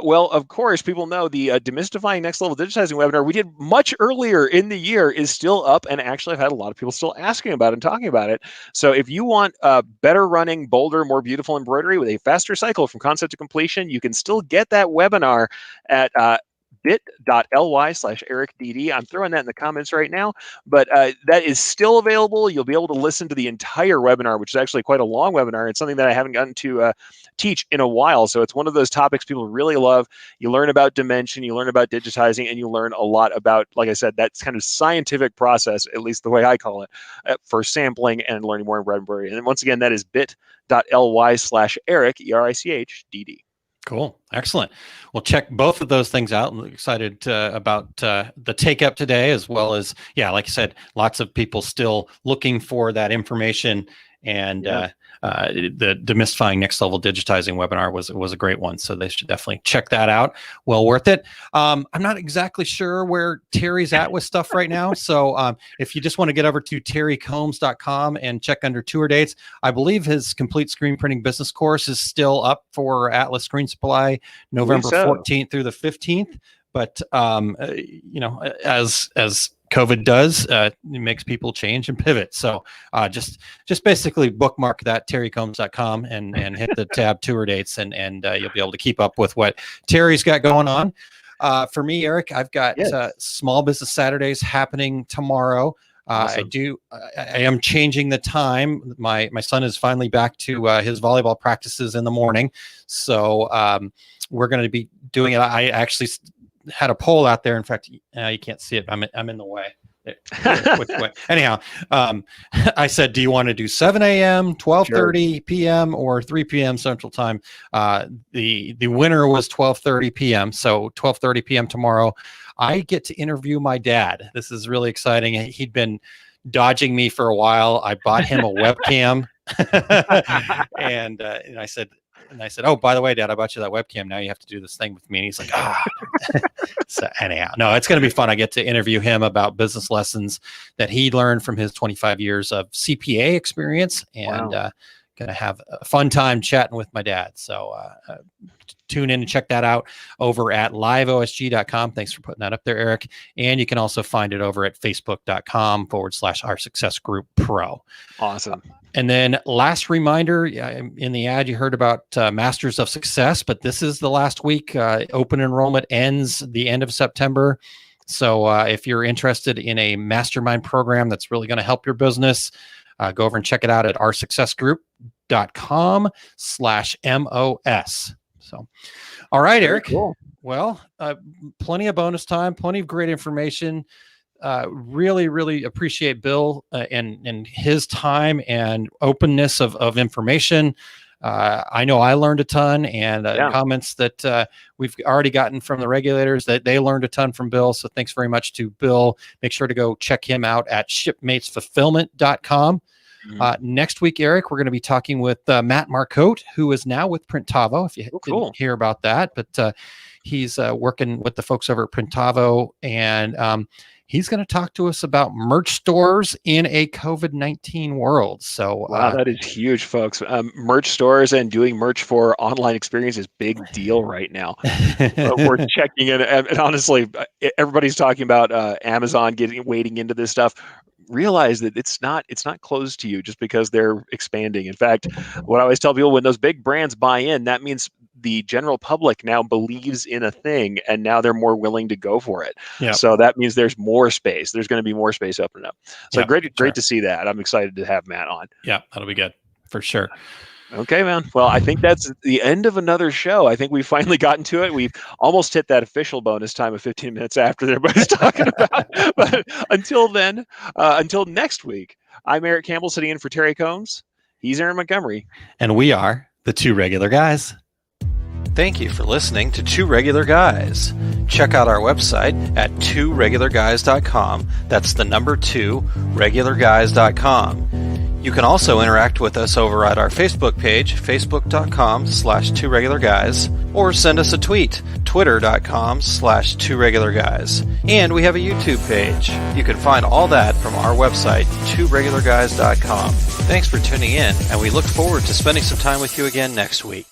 Well, of course, people know the Demystifying Next Level Digitizing webinar we did much earlier in the year is still up, and actually I've had a lot of people still asking about it and talking about it. So if you want better running, bolder, more beautiful embroidery with a faster cycle from concept to completion, you can still get that webinar at bit.ly/ErichDD. I'm throwing that in the comments right now, but that is still available. You'll be able to listen to the entire webinar, which is actually quite a long webinar. It's something that I haven't gotten to teach in a while. So it's one of those topics people really love. You learn about dimension, you learn about digitizing, and you learn a lot about, like I said, that kind of scientific process, at least the way I call it, for sampling and learning more in bread and butter. And once again, that is bit.ly/Erich, ERICHDD. Cool. Excellent. Well, check both of those things out. I'm excited about the take up today, as well as, like I said, lots of people still looking for that information. And the Demystifying Next Level Digitizing webinar was a great one. So they should definitely check that out. Well worth it. I'm not exactly sure where Terry's at with stuff right now. So if you just want to get over to terrycombs.com and check under tour dates, I believe his complete screen printing business course is still up for Atlas Screen Supply, November 14th through the 15th. But, as COVID does, it makes people change and pivot. So just basically bookmark that terrycombs.com and hit the tab tour dates, and you'll be able to keep up with what Terry's got going on. For me, Erich, I've got Small Business Saturdays happening tomorrow. Awesome. I am changing the time. My son is finally back to his volleyball practices in the morning. So we're going to be doing it. I actually had a poll out there. In fact, you can't see it. I'm in the way. Which way? Anyhow, I said, do you want to do 7 a.m., 12:30 p.m., or 3 p.m. Central Time? The winner was 12:30 p.m. So 12:30 p.m. tomorrow. I get to interview my dad. This is really exciting. He'd been dodging me for a while. I bought him a webcam, and I said, oh, by the way, Dad, I bought you that webcam. Now you have to do this thing with me. And he's like, So anyhow, no, it's going to be fun. I get to interview him about business lessons that he learned from his 25 years of CPA experience, and going to have a fun time chatting with my dad. So tune in and check that out over at liveosg.com. Thanks for putting that up there, Erich. And you can also find it over at facebook.com/Our Success Group Pro. Awesome. And then last reminder, in the ad, you heard about Masters of Success, but this is the last week. Open enrollment ends the end of September. So if you're interested in a mastermind program that's really going to help your business, go over and check it out at oursuccessgroup.com/MOS. So, all right, Erich. Cool. Well, plenty of bonus time, plenty of great information. Really, really appreciate Bill and his time and openness of information. I know I learned a ton, and comments that we've already gotten from the regulators that they learned a ton from Bill. So thanks very much to Bill. Make sure to go check him out at shipmatesfulfillment.com. Next week, Erich, we're going to be talking with Matt Marcotte, who is now with Printavo, if you didn't hear about that. But he's working with the folks over at Printavo, and he's going to talk to us about merch stores in a COVID-19 world. So wow, that is huge, folks. Merch stores and doing merch for online experience is big deal right now. We're checking in, and honestly, everybody's talking about Amazon wading into this stuff. Realize that it's not closed to you just because they're expanding. In fact, what I always tell people, when those big brands buy in, that means the general public now believes in a thing, and now they're more willing to go for it. Yep. So that means there's more space. There's going to be more space opening up. So great to see that. I'm excited to have Matt on. Yeah, that'll be good for sure. Okay, man. Well, I think that's the end of another show. I think we've finally gotten to it. We've almost hit that official bonus time of 15 minutes after everybody's talking about. But until then, until next week, I'm Erich Campbell sitting in for Terry Combs. He's Aaron Montgomery. And we are the Two Regular Guys. Thank you for listening to Two Regular Guys. Check out our website at tworegularguys.com. That's the number 2, regularguys.com. You can also interact with us over at our Facebook page, facebook.com/tworegularguys, or send us a tweet, twitter.com/tworegularguys. And we have a YouTube page. You can find all that from our website, tworegularguys.com. Thanks for tuning in, and we look forward to spending some time with you again next week.